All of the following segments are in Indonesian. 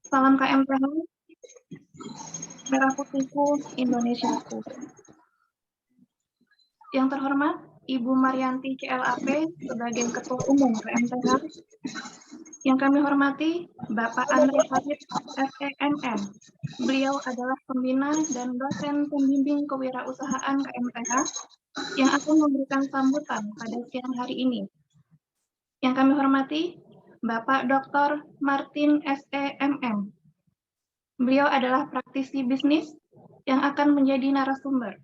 Salam KMPH, Merah Putihku, Indonesiaku. Yang terhormat, Ibu Marianti CLAP sebagai Ketua Umum KMPH. Yang kami hormati, Bapak Andre Halid SEMM. Beliau adalah pembina dan dosen pembimbing kewirausahaan KMPH yang akan memberikan sambutan pada siang hari ini. Yang kami hormati, Bapak Dr. Martin SEMM. Beliau adalah praktisi bisnis yang akan menjadi narasumber.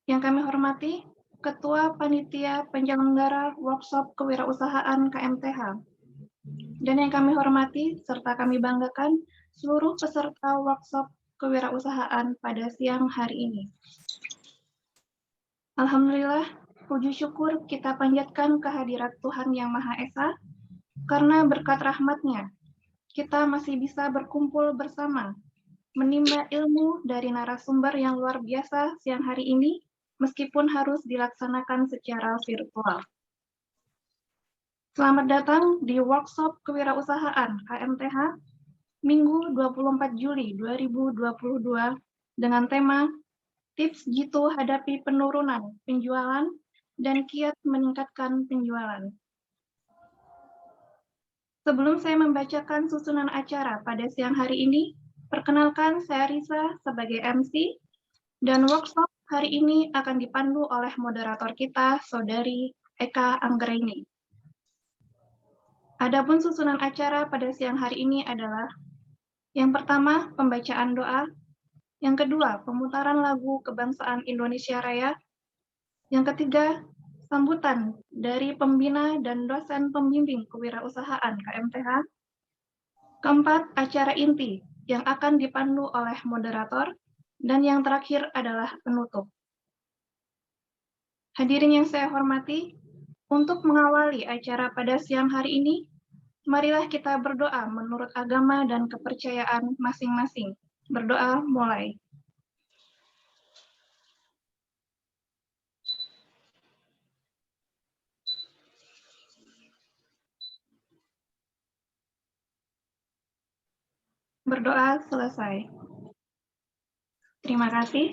Yang kami hormati, Ketua Panitia Penyelenggara Workshop Kewirausahaan KMTH. Dan yang kami hormati, serta kami banggakan, seluruh peserta workshop kewirausahaan pada siang hari ini. Alhamdulillah, puji syukur kita panjatkan kehadirat Tuhan Yang Maha Esa, karena berkat rahmat-Nya, kita masih bisa berkumpul bersama, menimba ilmu dari narasumber yang luar biasa siang hari ini, meskipun harus dilaksanakan secara virtual. Selamat datang di Workshop Kewirausahaan KMTH, Minggu 24 Juli 2022, dengan tema Tips Jitu Hadapi Penurunan Penjualan dan Kiat Meningkatkan Penjualan. Sebelum saya membacakan susunan acara pada siang hari ini, perkenalkan saya Risa sebagai MC, dan workshop hari ini akan dipandu oleh moderator kita, Saudari Eka Anggraini. Adapun susunan acara pada siang hari ini adalah yang pertama, pembacaan doa, yang kedua, pemutaran lagu Kebangsaan Indonesia Raya, yang ketiga, sambutan dari pembina dan dosen pembimbing kewirausahaan KMTH, keempat, acara inti yang akan dipandu oleh moderator, dan yang terakhir adalah penutup. Hadirin yang saya hormati, untuk mengawali acara pada siang hari ini, marilah kita berdoa menurut agama dan kepercayaan masing-masing. Berdoa mulai. Berdoa selesai. Terima kasih.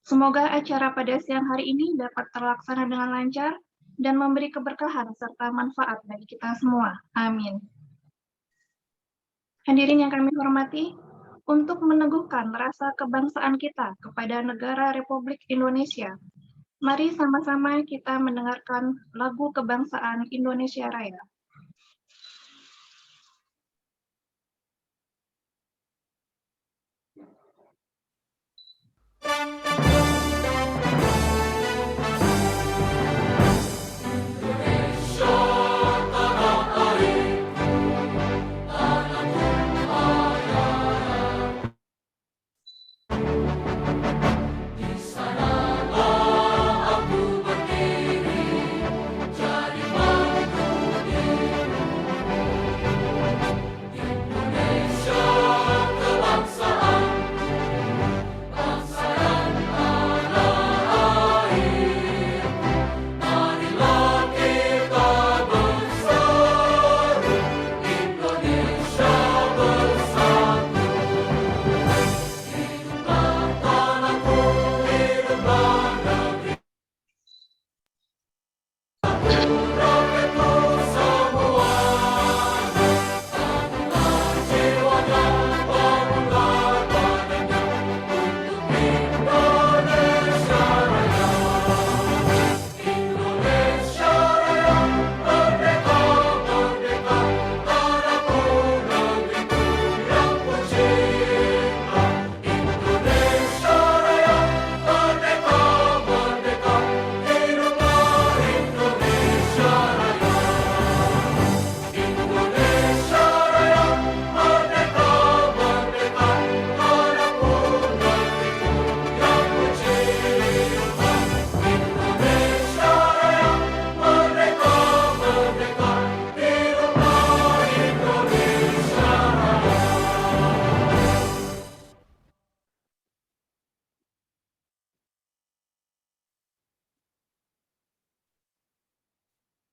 Semoga acara pada siang hari ini dapat terlaksana dengan lancar dan memberi keberkahan serta manfaat bagi kita semua. Amin. Hadirin yang kami hormati, untuk meneguhkan rasa kebangsaan kita kepada negara Republik Indonesia, mari sama-sama kita mendengarkan lagu Kebangsaan Indonesia Raya.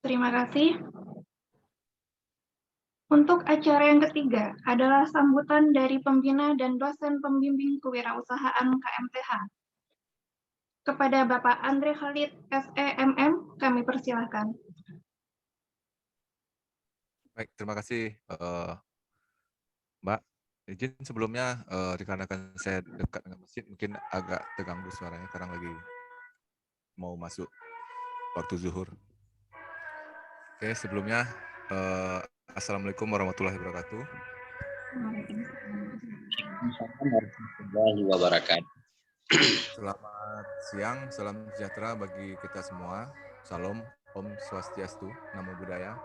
Terima kasih. Untuk acara yang ketiga adalah sambutan dari pembina dan dosen pembimbing kewirausahaan KMTH. Kepada Bapak Andre Khalid SEMM, kami persilahkan. Baik, terima kasih Mbak. Izin sebelumnya dikarenakan saya dekat dengan masjid mungkin agak terganggu suaranya karena lagi mau masuk waktu zuhur. Oke, sebelumnya Assalamualaikum warahmatullahi wabarakatuh. Warahmatullahi wabarakatuh. Selamat siang, salam sejahtera bagi kita semua. Salam, Om Swastiastu, Namo Buddhaya,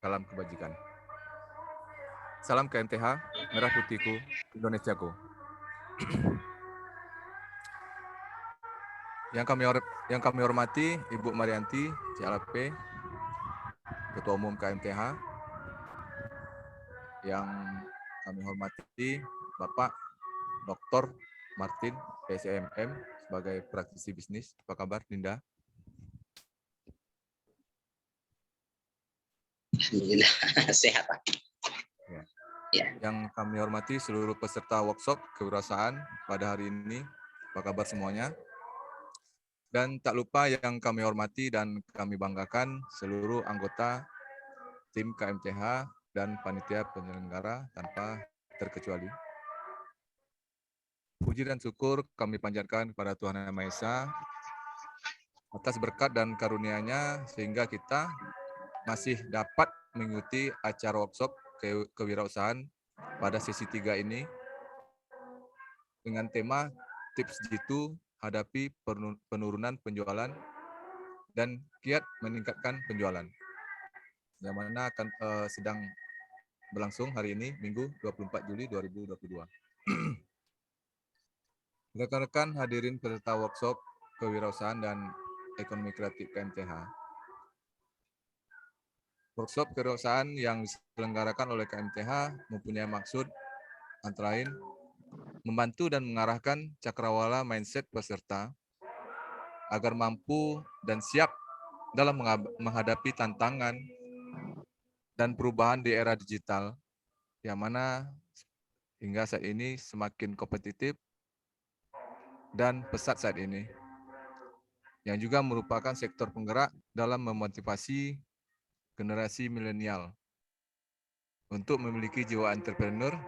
salam kebajikan. Salam KMTH, Merah Putihku, Indonesiaku. Yang kami hormati Ibu Marianti, CLP, Ketua Umum KMTH. Yang kami hormati Bapak Dr. Martin, SEMM, sebagai praktisi bisnis. Apa kabar, Dinda? Alhamdulillah, sehat Pak. Ya. Ya. Yang kami hormati seluruh peserta workshop kewirausahaan pada hari ini. Apa kabar semuanya? Dan tak lupa yang kami hormati dan kami banggakan seluruh anggota tim KMTH dan panitia penyelenggara tanpa terkecuali. Puji dan syukur kami panjatkan kepada Tuhan Yang Maha Esa atas berkat dan karunia-Nya sehingga kita masih dapat mengikuti acara workshop kewirausahaan pada sesi 3 ini dengan tema tips jitu hadapi penurunan penjualan dan kiat meningkatkan penjualan, yang mana akan sedang berlangsung hari ini, Minggu 24 Juli 2022. Rekan-rekan hadirin peserta workshop kewirausahaan dan ekonomi kreatif KMTH. Workshop kewirausahaan yang diselenggarakan oleh KMTH mempunyai maksud antara lain membantu dan mengarahkan cakrawala mindset peserta agar mampu dan siap dalam menghadapi tantangan dan perubahan di era digital, yang mana hingga saat ini semakin kompetitif dan pesat saat ini, yang juga merupakan sektor penggerak dalam memotivasi generasi milenial untuk memiliki jiwa entrepreneur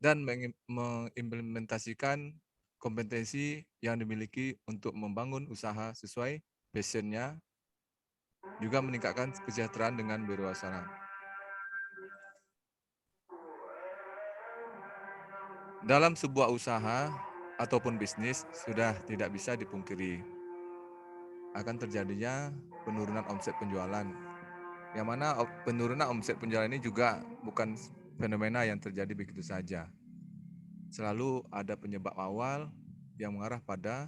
dan mengimplementasikan kompetensi yang dimiliki untuk membangun usaha sesuai passion-nya, juga meningkatkan kesejahteraan dengan berwirausaha. Dalam sebuah usaha ataupun bisnis sudah tidak bisa dipungkiri akan terjadinya penurunan omset penjualan, yang mana penurunan omset penjualan ini juga bukan fenomena yang terjadi begitu saja. Selalu ada penyebab awal yang mengarah pada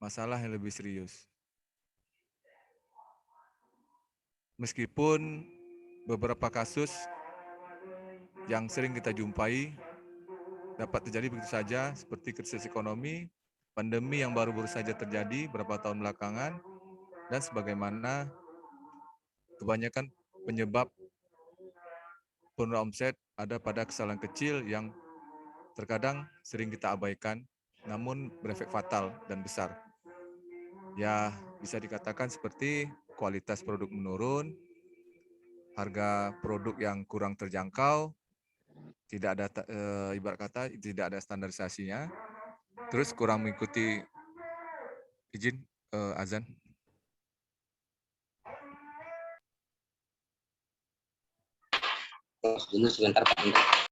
masalah yang lebih serius. Meskipun beberapa kasus yang sering kita jumpai dapat terjadi begitu saja, seperti krisis ekonomi, pandemi yang baru-baru saja terjadi beberapa tahun belakangan, dan sebagaimana kebanyakan penyebab penurunan omset ada pada kesalahan kecil yang terkadang sering kita abaikan, namun berefek fatal dan besar. Ya, bisa dikatakan seperti kualitas produk menurun, harga produk yang kurang terjangkau, tidak ada ibarat kata tidak ada standarisasinya, terus kurang mengikuti izin azan. Dulu sebentar Pak.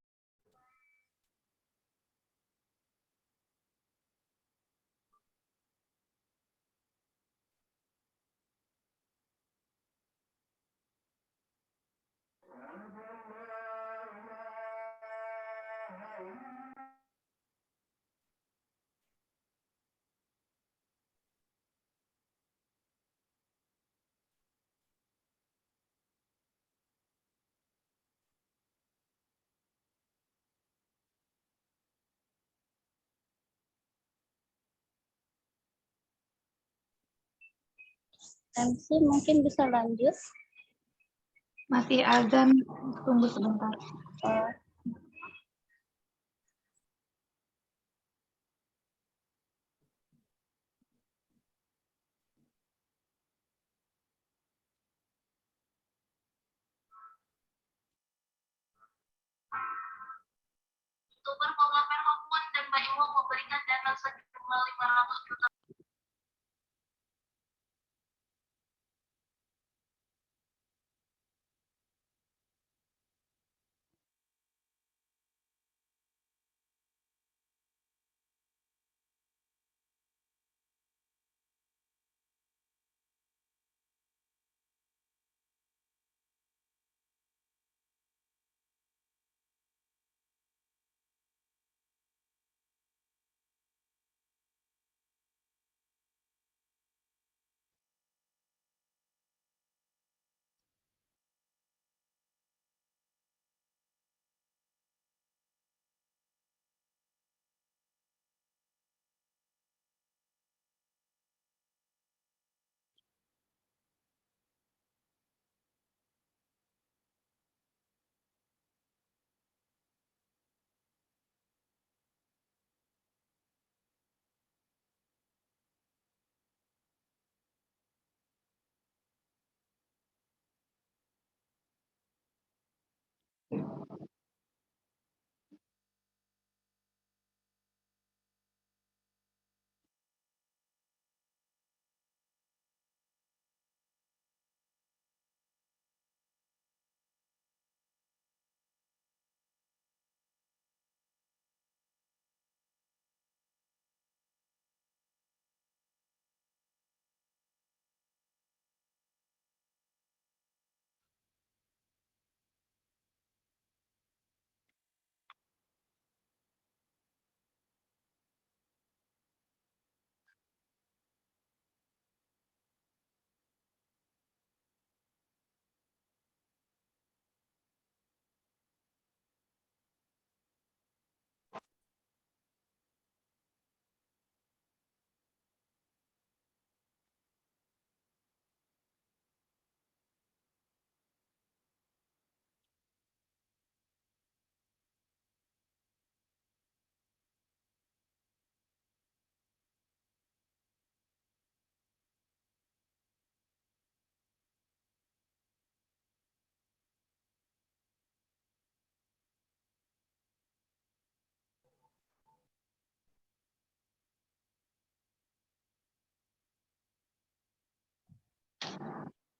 MC mungkin bisa lanjut. Masih azan, tunggu sebentar. Youtuber Mohamed Hopun dan Mbak Iwo memberikan dana sejumlah 500 juta.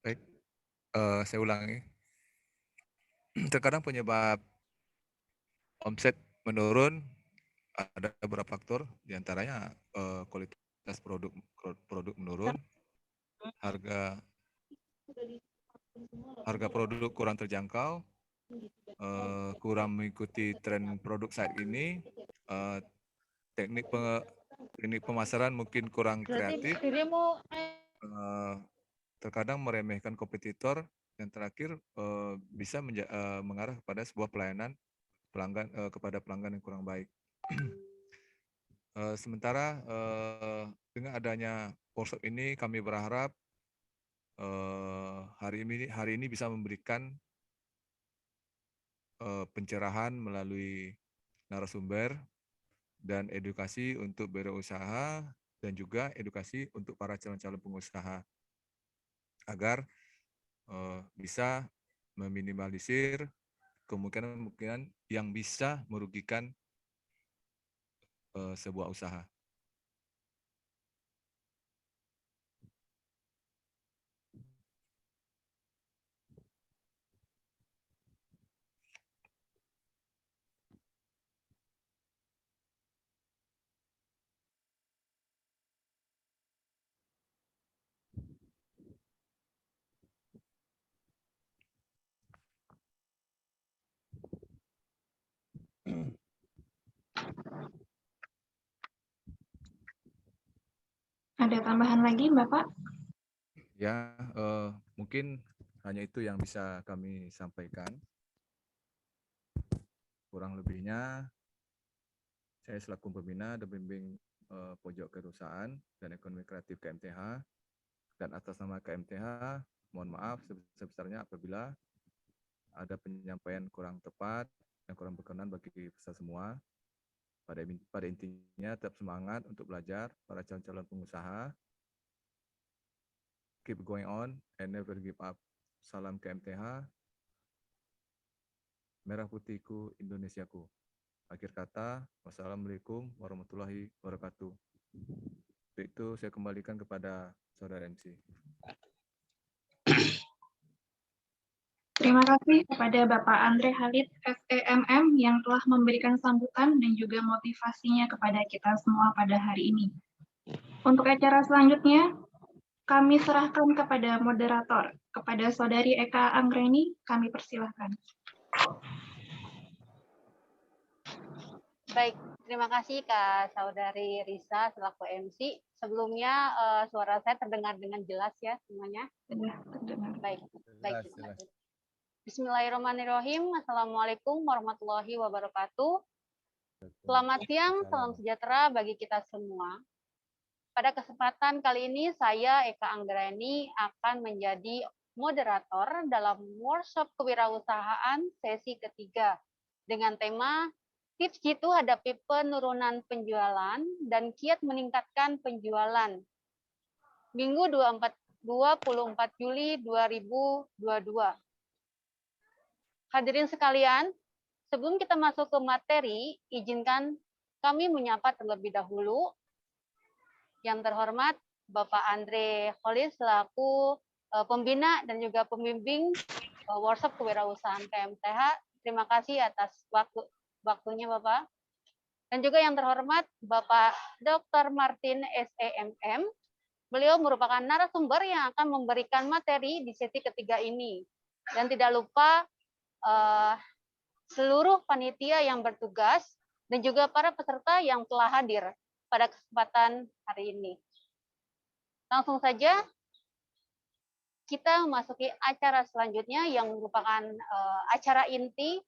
Baik, saya ulangi. Terkadang penyebab omset menurun ada beberapa faktor, diantaranya kualitas produk menurun, harga produk kurang terjangkau, kurang mengikuti tren produk saat ini, teknik pemasaran mungkin kurang kreatif, terkadang meremehkan kompetitor, dan terakhir bisa mengarah kepada sebuah pelayanan pelanggan kepada pelanggan yang kurang baik. Sementara dengan adanya workshop ini kami berharap hari ini bisa memberikan pencerahan melalui narasumber dan edukasi untuk berwirausaha dan juga edukasi untuk para calon-calon pengusaha agar bisa meminimalisir kemungkinan yang bisa merugikan sebuah usaha. Ada tambahan lagi, Bapak? Ya, mungkin hanya itu yang bisa kami sampaikan. Kurang lebihnya, saya selaku pembina dan pembimbing pojok kewirausahaan dan ekonomi kreatif KMTH, dan atas nama KMTH, mohon maaf sebesar-besarnya apabila ada penyampaian kurang tepat, yang kurang berkenan bagi peserta semua. Pada intinya tetap semangat untuk belajar para calon-calon pengusaha. Keep going on and never give up. Salam KMTH. Merah putihku, Indonesiaku. Akhir kata, wassalamualaikum warahmatullahi wabarakatuh. Untuk itu saya kembalikan kepada saudara MC. Terima kasih kepada Bapak Andre Khalid, FEMM, yang telah memberikan sambutan dan juga motivasinya kepada kita semua pada hari ini. Untuk acara selanjutnya, kami serahkan kepada moderator, kepada Saudari Eka Anggreni, kami persilahkan. Baik, terima kasih Kak Saudari Risa selaku MC. Sebelumnya suara saya terdengar dengan jelas ya semuanya. Terdengar. Baik, baik. Bismillahirrahmanirrahim. Assalamualaikum warahmatullahi wabarakatuh. Selamat siang, salam sejahtera bagi kita semua. Pada kesempatan kali ini saya Eka Anggreni akan menjadi moderator dalam workshop kewirausahaan sesi ketiga dengan tema tips jitu hadapi penurunan penjualan dan kiat meningkatkan penjualan. Minggu 24 Juli 2022. Hadirin sekalian, sebelum kita masuk ke materi, izinkan kami menyapa terlebih dahulu yang terhormat Bapak Andre Khalid selaku pembina dan juga pembimbing workshop kewirausahaan KMTH. Terima kasih atas waktunya Bapak. Dan juga yang terhormat Bapak Dr. Martin SEMM. Beliau merupakan narasumber yang akan memberikan materi di sesi ketiga ini. Dan tidak lupa seluruh panitia yang bertugas dan juga para peserta yang telah hadir pada kesempatan hari ini. Langsung saja kita memasuki acara selanjutnya yang merupakan acara inti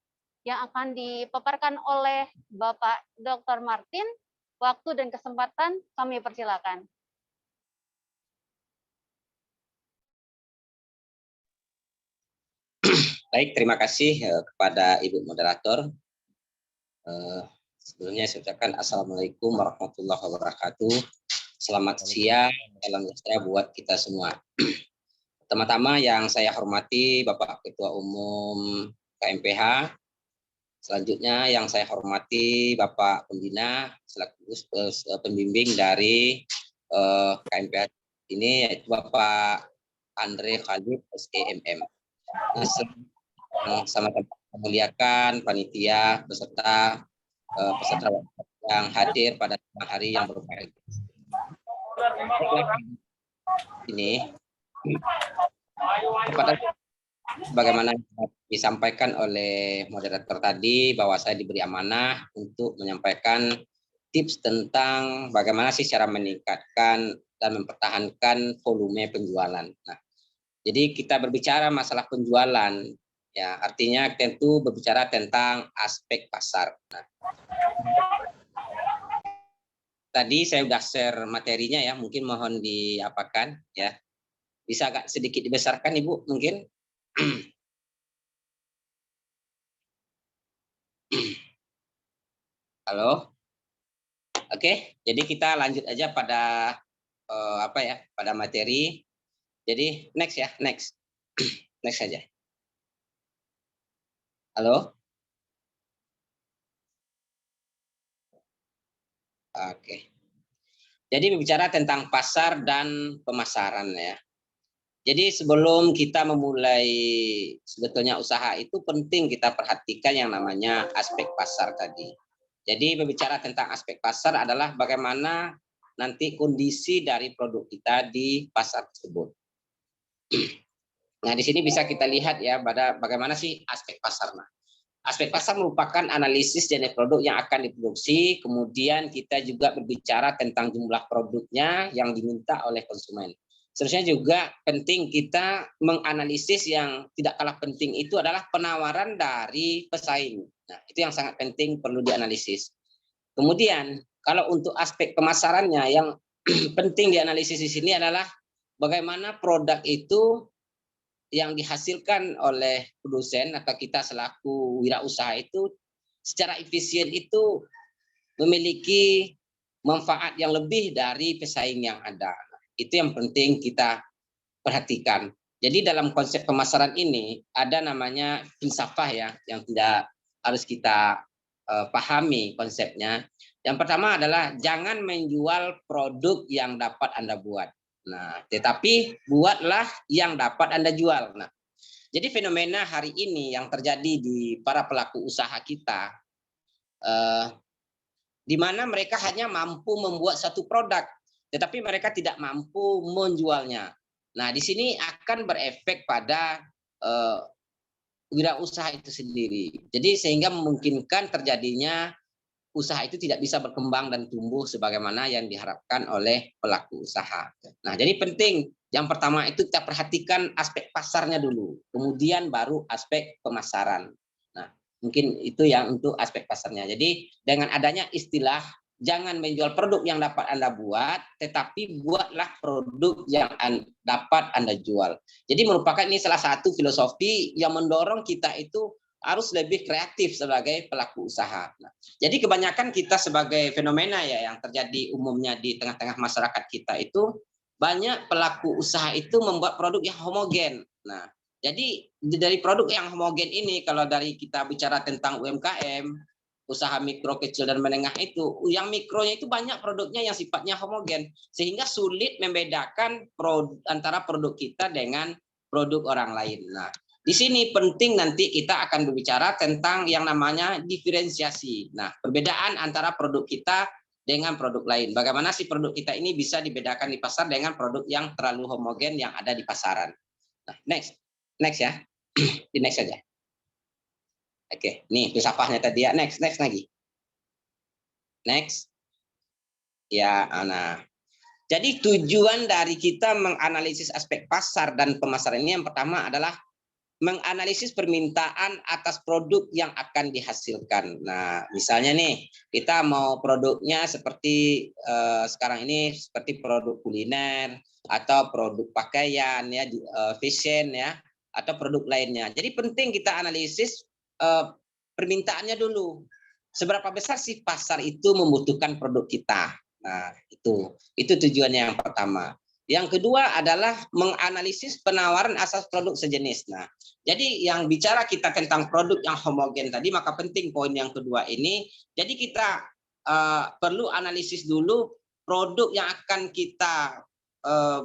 yang akan dipaparkan oleh Bapak Dr. Martin. Waktu dan kesempatan kami persilakan. Baik, terima kasih kepada Ibu Moderator. Sebelumnya saya ucapkan Assalamualaikum warahmatullahi wabarakatuh. Selamat siang, salam sejahtera buat kita semua. Pertama-tama yang saya hormati Bapak Ketua Umum KMPH. Selanjutnya yang saya hormati Bapak Pembina selaku pembimbing dari KMPH ini yaitu Bapak Andre Khalid SEMM. Sama-sama memuliakan panitia peserta yang hadir pada hari yang berbahagia ini. Bagaimana disampaikan oleh moderator tadi bahwa saya diberi amanah untuk menyampaikan tips tentang bagaimana sih cara meningkatkan dan mempertahankan volume penjualan. Nah, jadi kita berbicara masalah penjualan, ya artinya tentu berbicara tentang aspek pasar. Nah, tadi saya sudah share materinya ya, mungkin mohon diapakan ya. Bisa agak sedikit dibesarkan Ibu mungkin. Halo. Oke, jadi kita lanjut aja pada pada materi. Jadi next ya, next. Next saja. Halo. Oke. Jadi berbicara tentang pasar dan pemasaran ya. Jadi sebelum kita memulai sebetulnya usaha itu penting kita perhatikan yang namanya aspek pasar tadi. Jadi berbicara tentang aspek pasar adalah bagaimana nanti kondisi dari produk kita di pasar tersebut. Nah, di sini bisa kita lihat ya bagaimana sih aspek pasar. Nah, aspek pasar merupakan analisis jenis produk yang akan diproduksi, kemudian kita juga berbicara tentang jumlah produknya yang diminta oleh konsumen. Seterusnya juga penting kita menganalisis yang tidak kalah penting itu adalah penawaran dari pesaing. Nah, itu yang sangat penting perlu dianalisis. Kemudian kalau untuk aspek pemasarannya yang penting dianalisis di sini adalah bagaimana produk itu yang dihasilkan oleh produsen atau kita selaku wirausaha itu secara efisien itu memiliki manfaat yang lebih dari pesaing yang ada. Itu yang penting kita perhatikan. Jadi dalam konsep pemasaran ini ada namanya filsafah ya, yang tidak harus kita pahami konsepnya. Yang pertama adalah jangan menjual produk yang dapat Anda buat. Nah, tetapi buatlah yang dapat Anda jual. Nah, jadi fenomena hari ini yang terjadi di para pelaku usaha kita, di mana mereka hanya mampu membuat satu produk, tetapi mereka tidak mampu menjualnya. Nah, di sini akan berefek pada wirausaha itu sendiri. Jadi sehingga memungkinkan terjadinya usaha itu tidak bisa berkembang dan tumbuh sebagaimana yang diharapkan oleh pelaku usaha. Nah, jadi penting yang pertama itu kita perhatikan aspek pasarnya dulu, kemudian baru aspek pemasaran. Nah, mungkin itu yang untuk aspek pasarnya. Jadi dengan adanya istilah jangan menjual produk yang dapat Anda buat, tetapi buatlah produk yang dapat Anda jual. Jadi merupakan ini salah satu filosofi yang mendorong kita itu harus lebih kreatif sebagai pelaku usaha. Nah, jadi kebanyakan kita sebagai fenomena ya yang terjadi umumnya di tengah-tengah masyarakat kita itu banyak pelaku usaha itu membuat produk yang homogen. Nah, jadi dari produk yang homogen ini kalau dari kita bicara tentang UMKM, usaha mikro, kecil dan menengah itu, yang mikronya itu banyak produknya yang sifatnya homogen sehingga sulit membedakan antara produk kita dengan produk orang lain. Nah, di sini penting nanti kita akan berbicara tentang yang namanya diferensiasi. Nah, perbedaan antara produk kita dengan produk lain. Bagaimana sih produk kita ini bisa dibedakan di pasar dengan produk yang terlalu homogen yang ada di pasaran. Nah, next ya. Di next saja. Oke, nih filsafahnya tadi ya. Next lagi. Next. Ya, nah. Jadi tujuan dari kita menganalisis aspek pasar dan pemasaran ini yang pertama adalah menganalisis permintaan atas produk yang akan dihasilkan. Nah, misalnya nih, kita mau produknya seperti sekarang ini seperti produk kuliner atau produk pakaian ya, fashion ya, atau produk lainnya. Jadi penting kita analisis permintaannya dulu. Seberapa besar sih pasar itu membutuhkan produk kita? Nah, itu tujuannya yang pertama. Yang kedua adalah menganalisis penawaran asas produk sejenis. Nah, jadi yang bicara kita tentang produk yang homogen tadi, maka penting poin yang kedua ini. Jadi kita perlu analisis dulu produk yang akan kita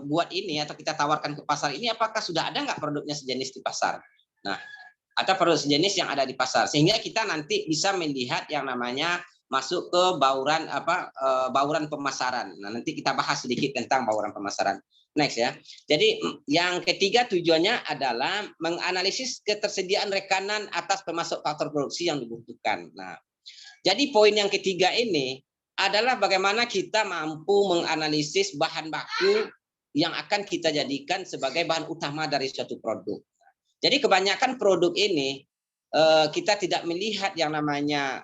buat ini atau kita tawarkan ke pasar ini, apakah sudah ada nggak produknya sejenis di pasar? Nah, atau produk sejenis yang ada di pasar, sehingga kita nanti bisa melihat yang namanya masuk ke bauran pemasaran. Nah, nanti kita bahas sedikit tentang bauran pemasaran. Next ya. Jadi yang ketiga tujuannya adalah menganalisis ketersediaan rekanan atas pemasok faktor produksi yang dibutuhkan. Nah, jadi poin yang ketiga ini adalah bagaimana kita mampu menganalisis bahan baku yang akan kita jadikan sebagai bahan utama dari suatu produk. Jadi kebanyakan produk ini kita tidak melihat yang namanya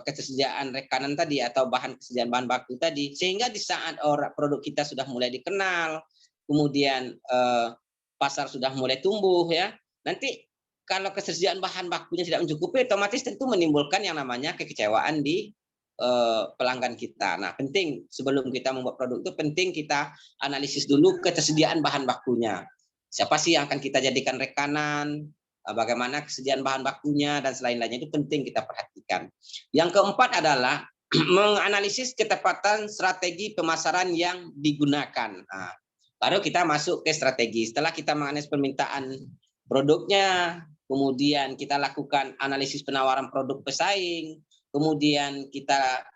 ketersediaan rekanan tadi atau kesediaan bahan baku tadi, sehingga di saat produk kita sudah mulai dikenal, kemudian pasar sudah mulai tumbuh ya, nanti kalau ketersediaan bahan bakunya tidak mencukupi, otomatis tentu menimbulkan yang namanya kekecewaan di pelanggan kita. Nah, penting sebelum kita membuat produk itu penting kita analisis dulu ketersediaan bahan bakunya. Siapa sih yang akan kita jadikan rekanan? Bagaimana kesediaan bahan bakunya dan selain-lainnya itu penting kita perhatikan. Yang keempat adalah menganalisis ketepatan strategi pemasaran yang digunakan. Nah, baru kita masuk ke strategi. Setelah kita menganalisis permintaan produknya, kemudian kita lakukan analisis penawaran produk pesaing, kemudian kita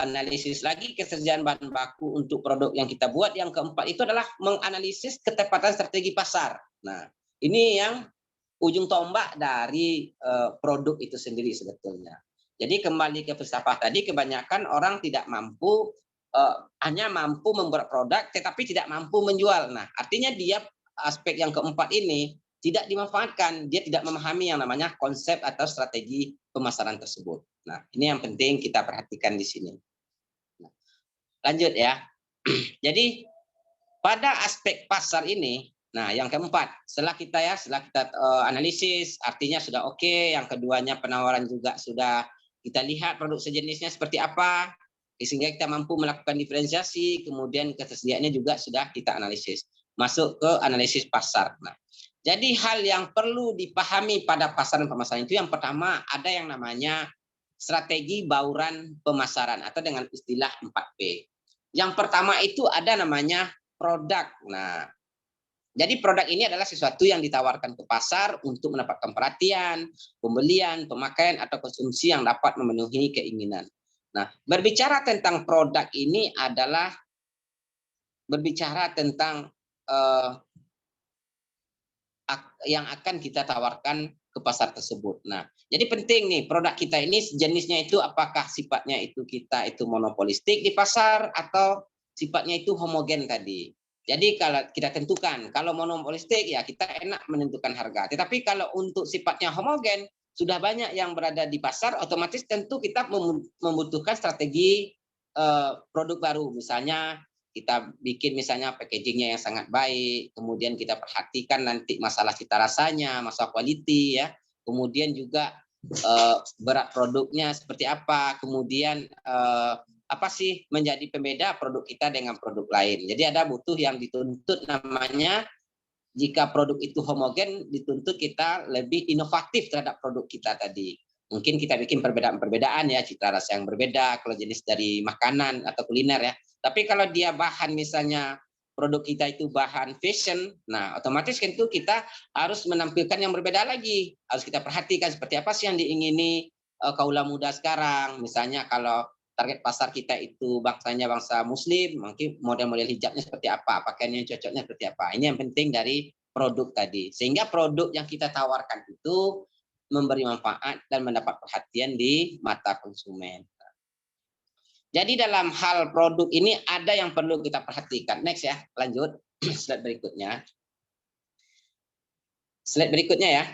analisis lagi ketersediaan bahan baku untuk produk yang kita buat. Yang keempat itu adalah menganalisis ketepatan strategi pasar. Nah, ini yang ujung tombak dari produk itu sendiri sebetulnya. Jadi kembali ke filsafat tadi, kebanyakan orang tidak mampu, hanya mampu membuat produk tetapi tidak mampu menjual. Nah, artinya dia aspek yang keempat ini tidak dimanfaatkan, dia tidak memahami yang namanya konsep atau strategi pemasaran tersebut. Nah, ini yang penting kita perhatikan di sini. Lanjut ya. Jadi pada aspek pasar ini Nah, yang keempat, setelah kita analisis, artinya sudah oke. Yang keduanya penawaran juga sudah kita lihat produk sejenisnya seperti apa, sehingga kita mampu melakukan diferensiasi. Kemudian ketersediaannya juga sudah kita analisis, masuk ke analisis pasar. Nah, jadi hal yang perlu dipahami pada pasar dan pemasaran itu yang pertama ada yang namanya strategi bauran pemasaran atau dengan istilah 4P. Yang pertama itu ada namanya produk. Nah, jadi produk ini adalah sesuatu yang ditawarkan ke pasar untuk mendapatkan perhatian, pembelian, pemakaian, atau konsumsi yang dapat memenuhi keinginan. Nah, berbicara tentang produk ini adalah berbicara tentang yang akan kita tawarkan ke pasar tersebut. Nah, jadi penting nih produk kita ini jenisnya itu apakah sifatnya itu kita itu monopolistik di pasar atau sifatnya itu homogen tadi. Jadi kalau kita tentukan, kalau monopolistik ya kita enak menentukan harga. Tetapi kalau untuk sifatnya homogen, sudah banyak yang berada di pasar, otomatis tentu kita membutuhkan strategi produk baru. Misalnya kita bikin misalnya packagingnya yang sangat baik, kemudian kita perhatikan nanti masalah cita rasanya, masalah quality ya, kemudian juga berat produknya seperti apa, kemudian apa sih menjadi pembeda produk kita dengan produk lain. Jadi ada butuh yang dituntut namanya jika produk itu homogen dituntut kita lebih inovatif terhadap produk kita tadi. Mungkin kita bikin perbedaan-perbedaan ya, cita rasa yang berbeda kalau jenis dari makanan atau kuliner ya. Tapi kalau dia bahan misalnya produk kita itu bahan fashion, nah otomatis tentu kita harus menampilkan yang berbeda lagi. Harus kita perhatikan seperti apa sih yang diingini kaula muda sekarang. Misalnya kalau target pasar kita itu bangsanya bangsa muslim, mungkin model-model hijabnya seperti apa, pakaiannya cocoknya seperti apa. Ini yang penting dari produk tadi. Sehingga produk yang kita tawarkan itu memberi manfaat dan mendapat perhatian di mata konsumen. Jadi dalam hal produk ini ada yang perlu kita perhatikan. Next ya, lanjut. Slide berikutnya. Slide berikutnya ya.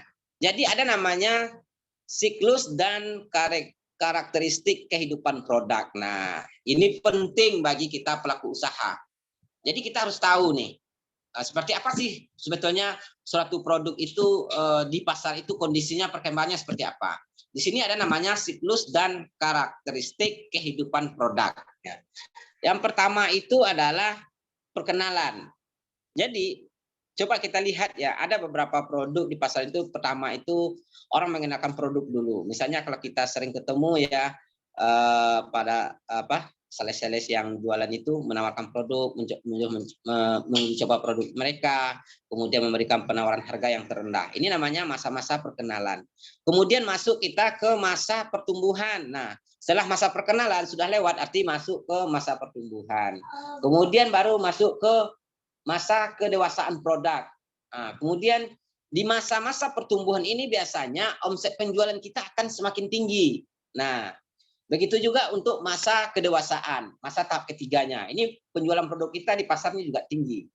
Jadi ada namanya siklus dan karakteristik kehidupan produk. Nah, ini penting bagi kita pelaku usaha. Jadi kita harus tahu nih, seperti apa sih sebetulnya suatu produk itu di pasar itu kondisinya perkembangannya seperti apa. Di sini ada namanya siklus dan karakteristik kehidupan produk. Yang pertama itu adalah perkenalan. Jadi coba kita lihat ya, ada beberapa produk di pasar itu. Pertama itu orang mengenalkan produk dulu. Misalnya kalau kita sering ketemu ya pada sales-sales yang jualan itu menawarkan produk, mencoba produk mereka, kemudian memberikan penawaran harga yang terendah. Ini namanya masa-masa perkenalan. Kemudian masuk kita ke masa pertumbuhan. Nah, setelah masa perkenalan sudah lewat, arti masuk ke masa pertumbuhan. Kemudian baru masuk ke masa kedewasaan produk. Nah, kemudian di masa-masa pertumbuhan ini biasanya omset penjualan kita akan semakin tinggi. Nah, begitu juga untuk masa kedewasaan, masa tahap ketiganya. Ini penjualan produk kita di pasarnya juga tinggi.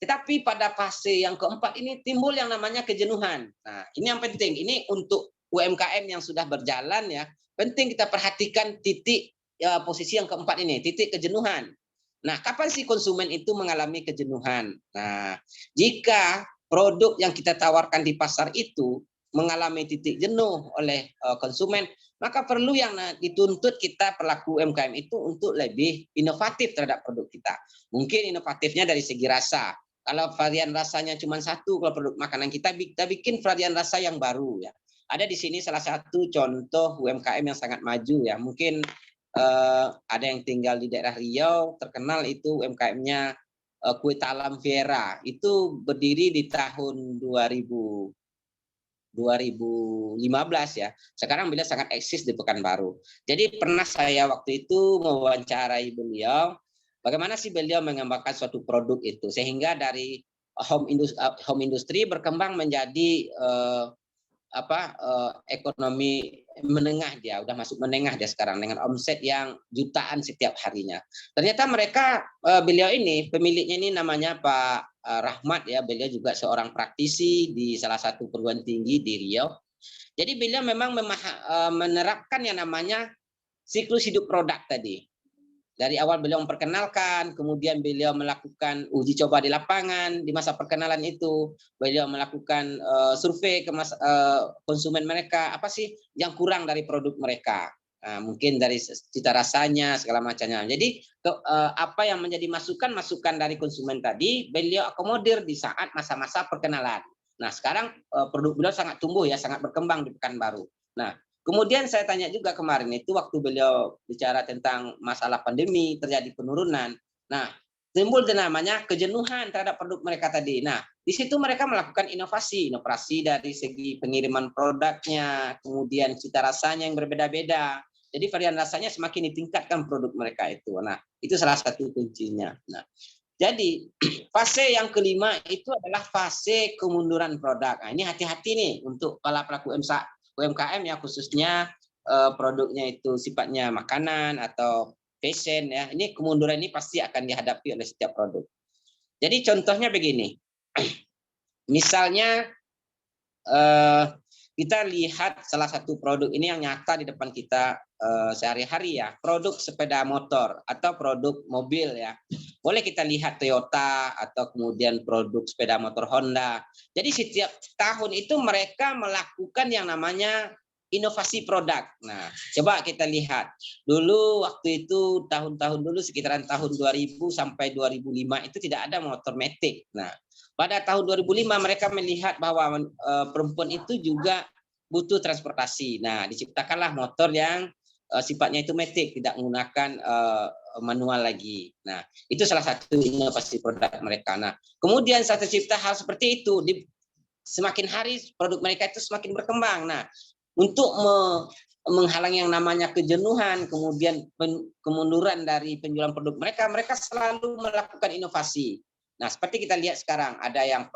Tetapi pada fase yang keempat ini timbul yang namanya kejenuhan. Nah, ini yang penting. Ini untuk UMKM yang sudah berjalan ya, penting kita perhatikan titik posisi yang keempat ini, titik kejenuhan. Nah, kapan sih konsumen itu mengalami kejenuhan? Nah, jika produk yang kita tawarkan di pasar itu mengalami titik jenuh oleh konsumen, maka perlu yang dituntut kita pelaku UMKM itu untuk lebih inovatif terhadap produk kita. Mungkin inovatifnya dari segi rasa. Kalau varian rasanya cuma satu, kalau produk makanan kita bikin varian rasa yang baru ya. Ada di sini salah satu contoh UMKM yang sangat maju ya. Mungkin ada yang tinggal di daerah Riau, terkenal itu UMKM-nya Kue Talam Vera. Itu berdiri di tahun 2015 ya. Sekarang beliau sangat eksis di Pekanbaru. Jadi pernah saya waktu itu mewawancarai beliau, bagaimana sih beliau mengembangkan suatu produk itu sehingga dari home industry berkembang menjadi ekonomi menengah. Dia udah masuk menengah dia sekarang dengan omset yang jutaan setiap harinya. Ternyata mereka beliau ini pemiliknya ini namanya Pak Rahmat ya, beliau juga seorang praktisi di salah satu perguruan tinggi di Riau. Jadi beliau memang menerapkan yang namanya siklus hidup produk tadi. Dari awal beliau memperkenalkan, kemudian beliau melakukan uji coba di lapangan di masa perkenalan itu, beliau melakukan survei ke konsumen mereka, apa sih yang kurang dari produk mereka. Nah, mungkin dari cita rasanya segala macamnya. Jadi apa yang menjadi masukan dari konsumen tadi beliau akomodir di saat masa-masa perkenalan. Nah, sekarang produk beliau sangat tumbuh ya, sangat berkembang di Pekanbaru. Nah, kemudian saya tanya juga kemarin itu waktu beliau bicara tentang masalah pandemi, terjadi penurunan. Nah, timbul namanya kejenuhan terhadap produk mereka tadi. Nah, di situ mereka melakukan inovasi dari segi pengiriman produknya, kemudian cita rasanya yang berbeda-beda. Jadi varian rasanya semakin ditingkatkan produk mereka itu. Nah, itu salah satu kuncinya. Nah, jadi fase yang kelima itu adalah fase kemunduran produk. Nah, ini hati-hati nih untuk para pelaku UMKM ya, khususnya produknya itu sifatnya makanan atau fashion ya. Ini kemunduran ini pasti akan dihadapi oleh setiap produk. Jadi contohnya begini. Misalnya kita lihat salah satu produk ini yang nyata di depan kita sehari-hari ya, produk sepeda motor atau produk mobil ya. Boleh kita lihat Toyota atau kemudian produk sepeda motor Honda. Jadi setiap tahun itu mereka melakukan yang namanya inovasi produk. Nah, coba kita lihat. Dulu waktu itu tahun-tahun dulu sekitaran tahun 2000 sampai 2005 itu tidak ada motor matic. Nah, pada tahun 2005 mereka melihat bahwa perempuan itu juga butuh transportasi. Nah, diciptakanlah motor yang sifatnya itu matic, tidak menggunakan manual lagi. Nah, itu salah satu inovasi produk mereka. Nah, kemudian saat tercipta hal seperti itu, semakin hari produk mereka itu semakin berkembang. Nah, untuk menghalangi yang namanya kejenuhan, kemudian kemunduran dari penjualan produk mereka, mereka selalu melakukan inovasi. Nah, seperti kita lihat sekarang, ada yang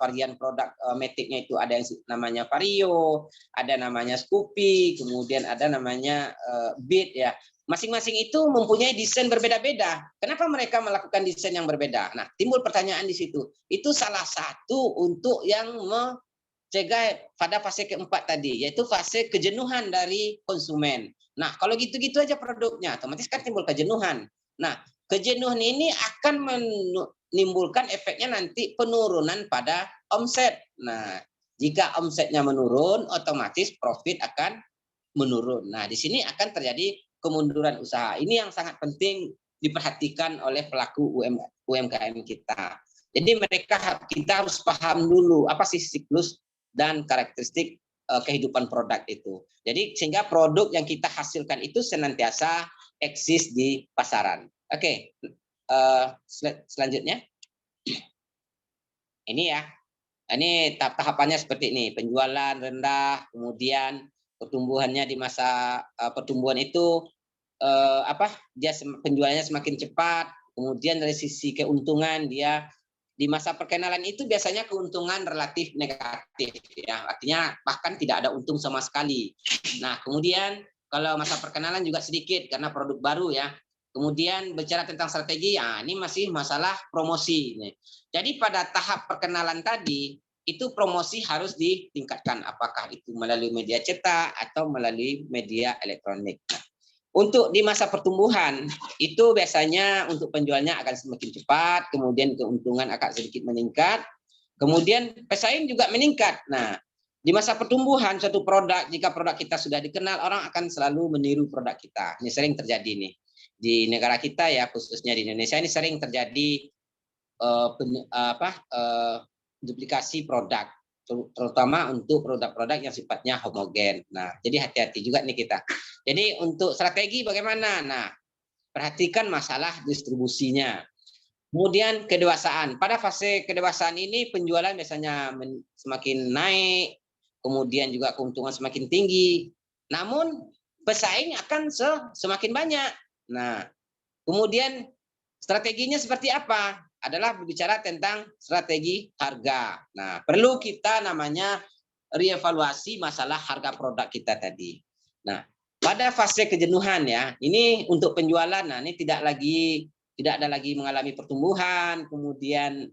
varian produk matic-nya itu ada yang namanya Vario, ada namanya Scoopy, kemudian ada namanya Beat ya. Masing-masing itu mempunyai desain berbeda-beda. Kenapa mereka melakukan desain yang berbeda? Nah, timbul pertanyaan di situ. Itu salah satu untuk yang mencegah pada fase keempat tadi, yaitu fase kejenuhan dari konsumen. Nah, kalau gitu-gitu aja produknya, otomatis kan timbul kejenuhan. Nah, kejenuhan ini akan menimbulkan efeknya nanti penurunan pada omset. Nah, jika omsetnya menurun, otomatis profit akan menurun. Nah, di sini akan terjadi kemunduran usaha. Ini yang sangat penting diperhatikan oleh pelaku UMKM kita. Jadi kita harus paham dulu apa sih siklus dan karakteristik kehidupan produk itu. Jadi sehingga produk yang kita hasilkan itu senantiasa eksis di pasaran. Oke, selanjutnya. Ini ya, ini tahapannya seperti ini. Penjualan rendah, kemudian pertumbuhannya di masa pertumbuhan itu dia penjualannya semakin cepat. Kemudian dari sisi keuntungan dia di masa perkenalan itu biasanya keuntungan relatif negatif ya, artinya bahkan tidak ada untung sama sekali. Nah, kemudian kalau masa perkenalan juga sedikit karena produk baru ya. Kemudian bicara tentang strategi, ya ini masih masalah promosi. Jadi pada tahap perkenalan tadi, itu promosi harus ditingkatkan. Apakah itu melalui media cetak atau melalui media elektronik. Nah, untuk di masa pertumbuhan, itu biasanya untuk penjualnya akan semakin cepat, kemudian keuntungan akan sedikit meningkat, kemudian pesaing juga meningkat. Nah, di masa pertumbuhan suatu produk, jika produk kita sudah dikenal, orang akan selalu meniru produk kita. Ini sering terjadi nih. Di negara kita ya, khususnya di Indonesia ini sering terjadi duplikasi produk, terutama untuk produk-produk yang sifatnya homogen. Nah, jadi hati-hati juga nih kita. Jadi untuk strategi bagaimana? Nah, perhatikan masalah distribusinya. Kemudian kedewasaan. Pada fase kedewasaan ini penjualan biasanya semakin naik, kemudian juga keuntungan semakin tinggi. Namun pesaing akan semakin banyak. Nah, kemudian strateginya seperti apa? Adalah berbicara tentang strategi harga. Nah, perlu kita namanya reevaluasi masalah harga produk kita tadi. Nah, pada fase kejenuhan ya, ini untuk penjualan, nah ini tidak ada lagi mengalami pertumbuhan, kemudian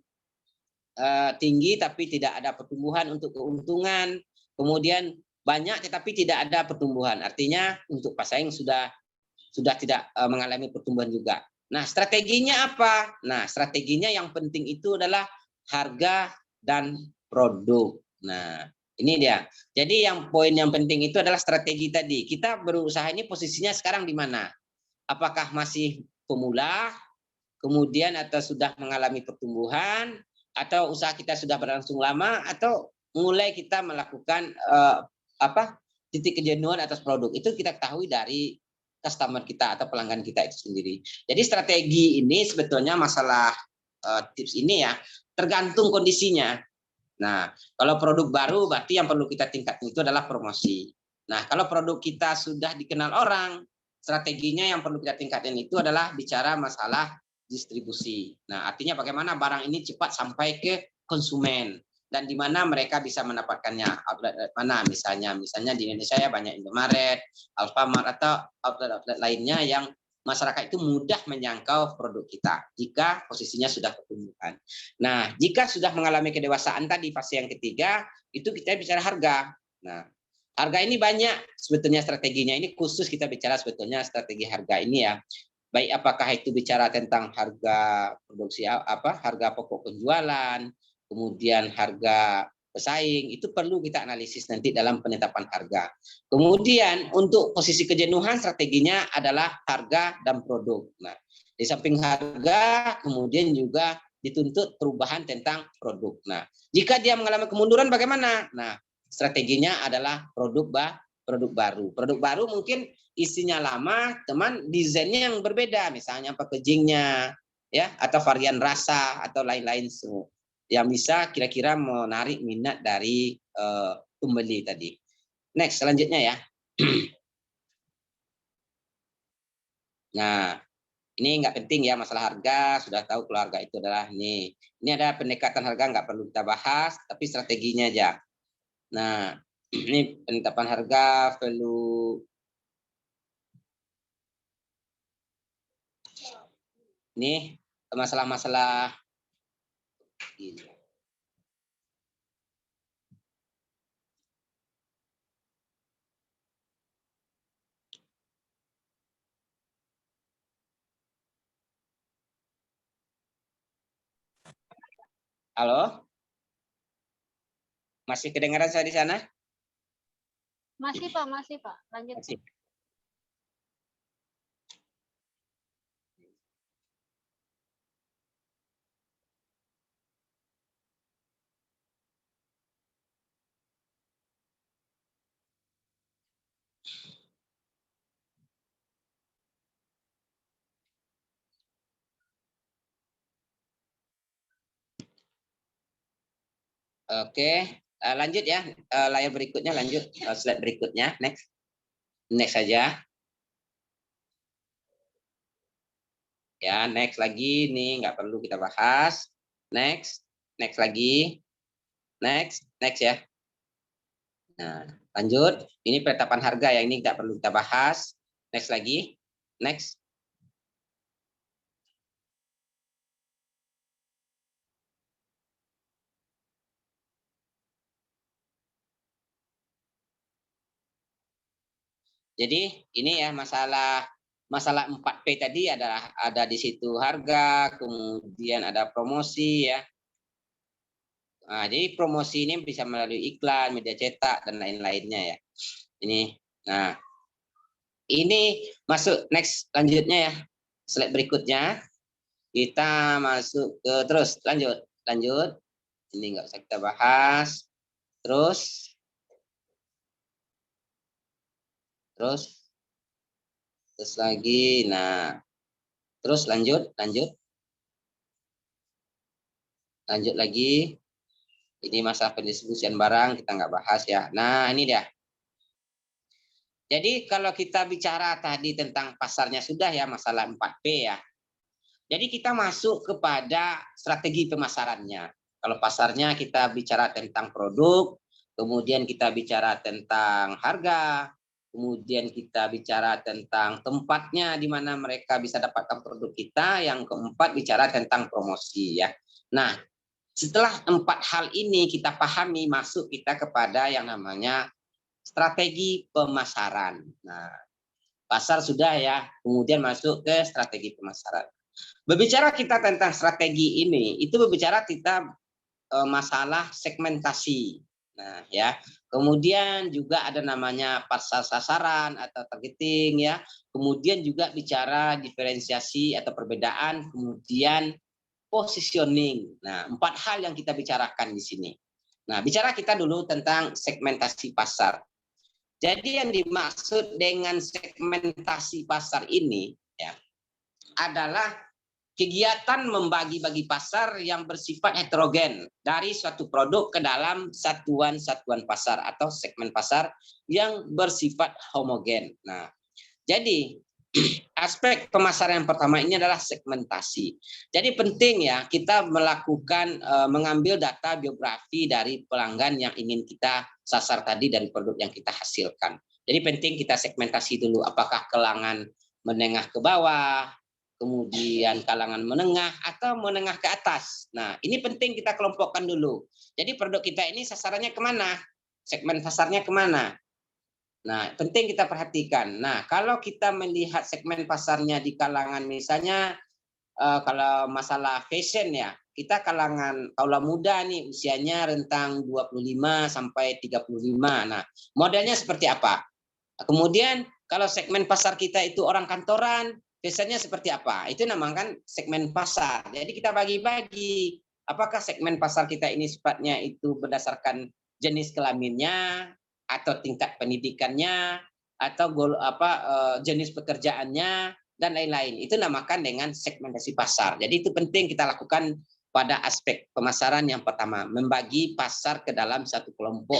tinggi tapi tidak ada pertumbuhan untuk keuntungan, kemudian banyak tetapi tidak ada pertumbuhan. Artinya untuk pesaing sudah sudah tidak mengalami pertumbuhan juga. Nah, strateginya apa? Nah, strateginya yang penting itu adalah harga dan produk. Nah, ini dia. Jadi yang poin yang penting itu adalah strategi tadi. Kita berusaha ini posisinya sekarang di mana? Apakah masih pemula, kemudian atau sudah mengalami pertumbuhan, atau usaha kita sudah berlangsung lama, atau mulai kita melakukan titik kejenuhan atas produk. Itu kita ketahui dari customer kita atau pelanggan kita itu sendiri. Jadi strategi ini sebetulnya masalah tips ini ya tergantung kondisinya. Nah, kalau produk baru berarti yang perlu kita tingkatkan itu adalah promosi. Nah, kalau produk kita sudah dikenal orang, strateginya yang perlu kita tingkatkan itu adalah bicara masalah distribusi. Nah, artinya bagaimana barang ini cepat sampai ke konsumen dan di mana mereka bisa mendapatkannya. Outlet mana misalnya di Indonesia ya banyak Indomaret, Alfamart atau outlet lainnya yang masyarakat itu mudah menjangkau produk kita jika posisinya sudah pertumbuhan. Nah, jika sudah mengalami kedewasaan tadi fase yang ketiga, itu kita bicara harga. Nah, harga ini banyak sebetulnya strateginya. Ini khusus kita bicara sebetulnya strategi harga ini ya. Baik apakah itu bicara tentang harga produksi harga pokok penjualan, kemudian harga pesaing, itu perlu kita analisis nanti dalam penetapan harga. Kemudian untuk posisi kejenuhan strateginya adalah harga dan produk. Nah, di samping harga kemudian juga dituntut perubahan tentang produk. Nah, jika dia mengalami kemunduran bagaimana? Nah, strateginya adalah produk baru. Produk baru mungkin isinya lama, teman desainnya yang berbeda, misalnya packagingnya, ya, atau varian rasa atau lain-lain semua yang bisa kira-kira menarik minat dari pembeli tadi. Next, selanjutnya ya. Nah, ini nggak penting ya masalah harga, sudah tahu kalau harga itu adalah ini. Ini ada pendekatan harga nggak perlu kita bahas, tapi strateginya aja. Nah, ini penetapan harga, value. Ini masalah-masalah ini. Halo? Masih kedengaran saya di sana? Masih Pak. Lanjut. Masih. Oke, lanjut ya. Layar berikutnya lanjut, slide berikutnya, next saja. Ya, next lagi, nih nggak perlu kita bahas. Next lagi, next ya. Nah, lanjut. Ini penetapan harga yang ini nggak perlu kita bahas. Next lagi, next. Jadi ini ya masalah 4P tadi ada di situ harga, kemudian ada promosi ya. Nah, jadi promosi ini bisa melalui iklan, media cetak dan lain-lainnya ya. Ini. Nah, ini masuk next lanjutnya ya. Slide berikutnya. Kita masuk ke terus lanjut. Ini nggak usah kita bahas. Terus lagi. Nah, terus lanjut lagi. Ini masalah pendistribusian barang kita nggak bahas ya. Nah, ini dia. Jadi kalau kita bicara tadi tentang pasarnya sudah ya masalah 4P ya. Jadi kita masuk kepada strategi pemasarannya. Kalau pasarnya kita bicara tentang produk, kemudian kita bicara tentang harga, kemudian kita bicara tentang tempatnya di mana mereka bisa dapatkan produk kita, yang keempat bicara tentang promosi ya. Nah, setelah 4 hal ini kita pahami, masuk kita kepada yang namanya strategi pemasaran. Nah, Pasar sudah ya, kemudian masuk ke strategi pemasaran. Berbicara kita tentang strategi ini, itu berbicara kita masalah segmentasi. Nah, ya. Kemudian juga ada namanya pasar sasaran atau targeting ya. Kemudian juga bicara diferensiasi atau perbedaan, kemudian positioning. Nah, 4 hal yang kita bicarakan di sini. Nah, bicara kita dulu tentang segmentasi pasar. Jadi yang dimaksud dengan segmentasi pasar ini ya adalah kegiatan membagi-bagi pasar yang bersifat heterogen dari suatu produk ke dalam satuan-satuan pasar atau segmen pasar yang bersifat homogen. Nah, jadi aspek pemasaran yang pertama ini adalah segmentasi. Jadi penting ya kita melakukan mengambil data biografi dari pelanggan yang ingin kita sasar tadi dari produk yang kita hasilkan. Jadi penting kita segmentasi dulu apakah kalangan menengah ke bawah, kemudian kalangan menengah atau menengah ke atas. Nah, ini penting kita kelompokkan dulu. Jadi produk kita ini sasarannya kemana? Segmen pasarnya kemana? Nah, penting kita perhatikan. Nah, kalau kita melihat segmen pasarnya di kalangan misalnya kalau masalah fashion ya, kita kalangan kaula muda nih usianya rentang 25 sampai 35. Nah, modelnya seperti apa? Kemudian kalau segmen pasar kita itu orang kantoran, biasanya seperti apa? Itu namakan segmen pasar. Jadi kita bagi-bagi. Apakah segmen pasar kita ini sifatnya itu berdasarkan jenis kelaminnya, atau tingkat pendidikannya, atau jenis pekerjaannya, dan lain-lain. Itu namakan dengan segmentasi pasar. Jadi itu penting kita lakukan pada aspek pemasaran yang pertama, membagi pasar ke dalam satu kelompok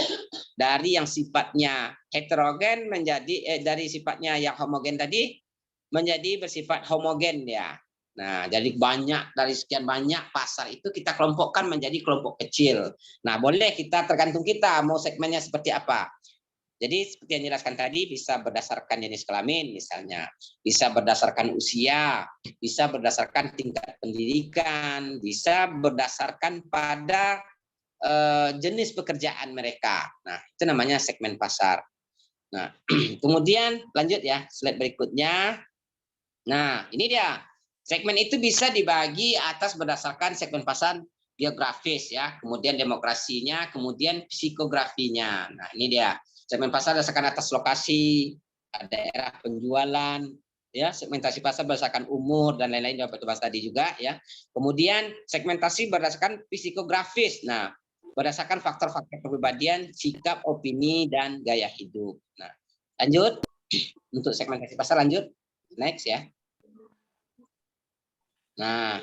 dari yang sifatnya heterogen menjadi dari sifatnya yang homogen tadi menjadi bersifat homogen ya. Nah, jadi banyak dari sekian banyak pasar itu kita kelompokkan menjadi kelompok kecil. Nah, boleh kita tergantung kita mau segmennya seperti apa. Jadi seperti yang dijelaskan tadi bisa berdasarkan jenis kelamin misalnya, bisa berdasarkan usia, bisa berdasarkan tingkat pendidikan, bisa berdasarkan pada jenis pekerjaan mereka. Nah, itu namanya segmen pasar. Nah, kemudian lanjut ya, slide berikutnya. Nah, ini dia. Segmen itu bisa dibagi atas berdasarkan segmen pasar geografis ya, kemudian demokrasinya, kemudian psikografinya. Nah, ini dia. Segmen pasar berdasarkan atas lokasi, daerah penjualan, ya, segmentasi pasar berdasarkan umur dan lain-lain dapat dibahas tadi juga ya. Kemudian segmentasi berdasarkan psikografis. Nah, berdasarkan faktor-faktor kepribadian, sikap, opini dan gaya hidup. Nah, lanjut untuk segmentasi pasar lanjut. Next ya. Nah,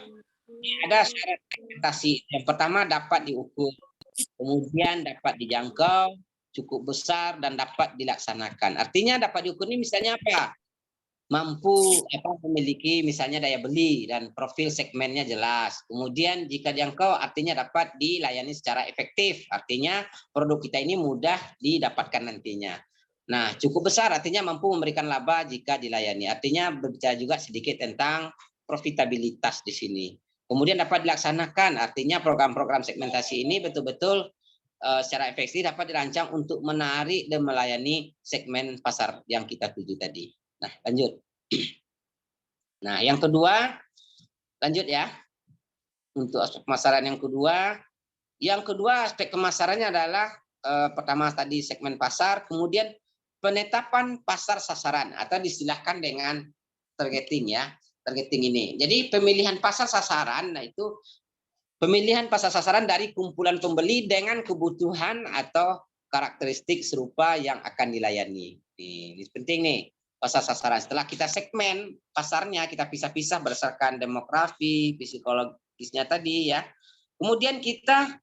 ada syarat segmentasi. Yang pertama dapat diukur, kemudian dapat dijangkau, cukup besar dan dapat dilaksanakan. Artinya dapat diukur ini misalnya apa? Mampu memiliki misalnya daya beli dan profil segmennya jelas. Kemudian jika dijangkau artinya dapat dilayani secara efektif. Artinya produk kita ini mudah didapatkan nantinya. Nah, cukup besar artinya mampu memberikan laba jika dilayani. Artinya berbicara juga sedikit tentang profitabilitas di sini. Kemudian dapat dilaksanakan, artinya program-program segmentasi ini betul-betul secara efektif dapat dirancang untuk menarik dan melayani segmen pasar yang kita tuju tadi. Nah, lanjut. Nah, yang kedua, lanjut ya. Untuk aspek pemasaran yang kedua aspek pemasarannya adalah pertama tadi segmen pasar, kemudian penetapan pasar sasaran atau diistilahkan dengan targeting ya. Targeting ini. Jadi pemilihan pasar sasaran, nah itu pemilihan pasar sasaran dari kumpulan pembeli dengan kebutuhan atau karakteristik serupa yang akan dilayani. Ini penting nih, pasar sasaran. Setelah kita segmen pasarnya, kita pisah-pisah berdasarkan demografi, psikologisnya tadi ya. Kemudian kita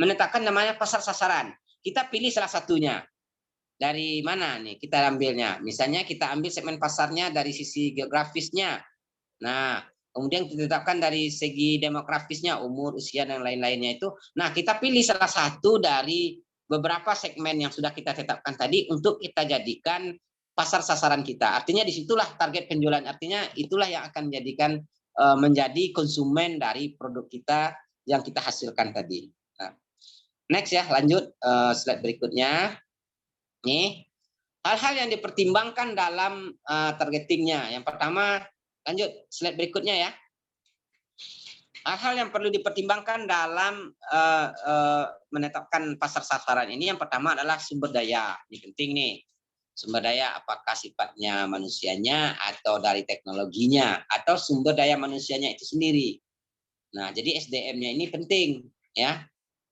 menetapkan namanya pasar sasaran. Kita pilih salah satunya. Dari mana nih kita ambilnya? Misalnya kita ambil segmen pasarnya dari sisi geografisnya. Nah, kemudian kita tetapkan dari segi demografisnya, umur, usia, dan lain-lainnya itu. Nah, kita pilih salah satu dari beberapa segmen yang sudah kita tetapkan tadi untuk kita jadikan pasar sasaran kita. Artinya disitulah target penjualan. Artinya itulah yang akan menjadi konsumen dari produk kita yang kita hasilkan tadi. Nah, next ya, lanjut slide berikutnya. Nih, hal-hal yang dipertimbangkan dalam targetingnya. Yang pertama, lanjut slide berikutnya ya. Hal-hal yang perlu dipertimbangkan dalam menetapkan pasar sasaran ini, yang pertama adalah sumber daya. Ini penting nih. Sumber daya apakah sifatnya manusianya atau dari teknologinya atau sumber daya manusianya itu sendiri. Nah, jadi SDM-nya ini penting ya.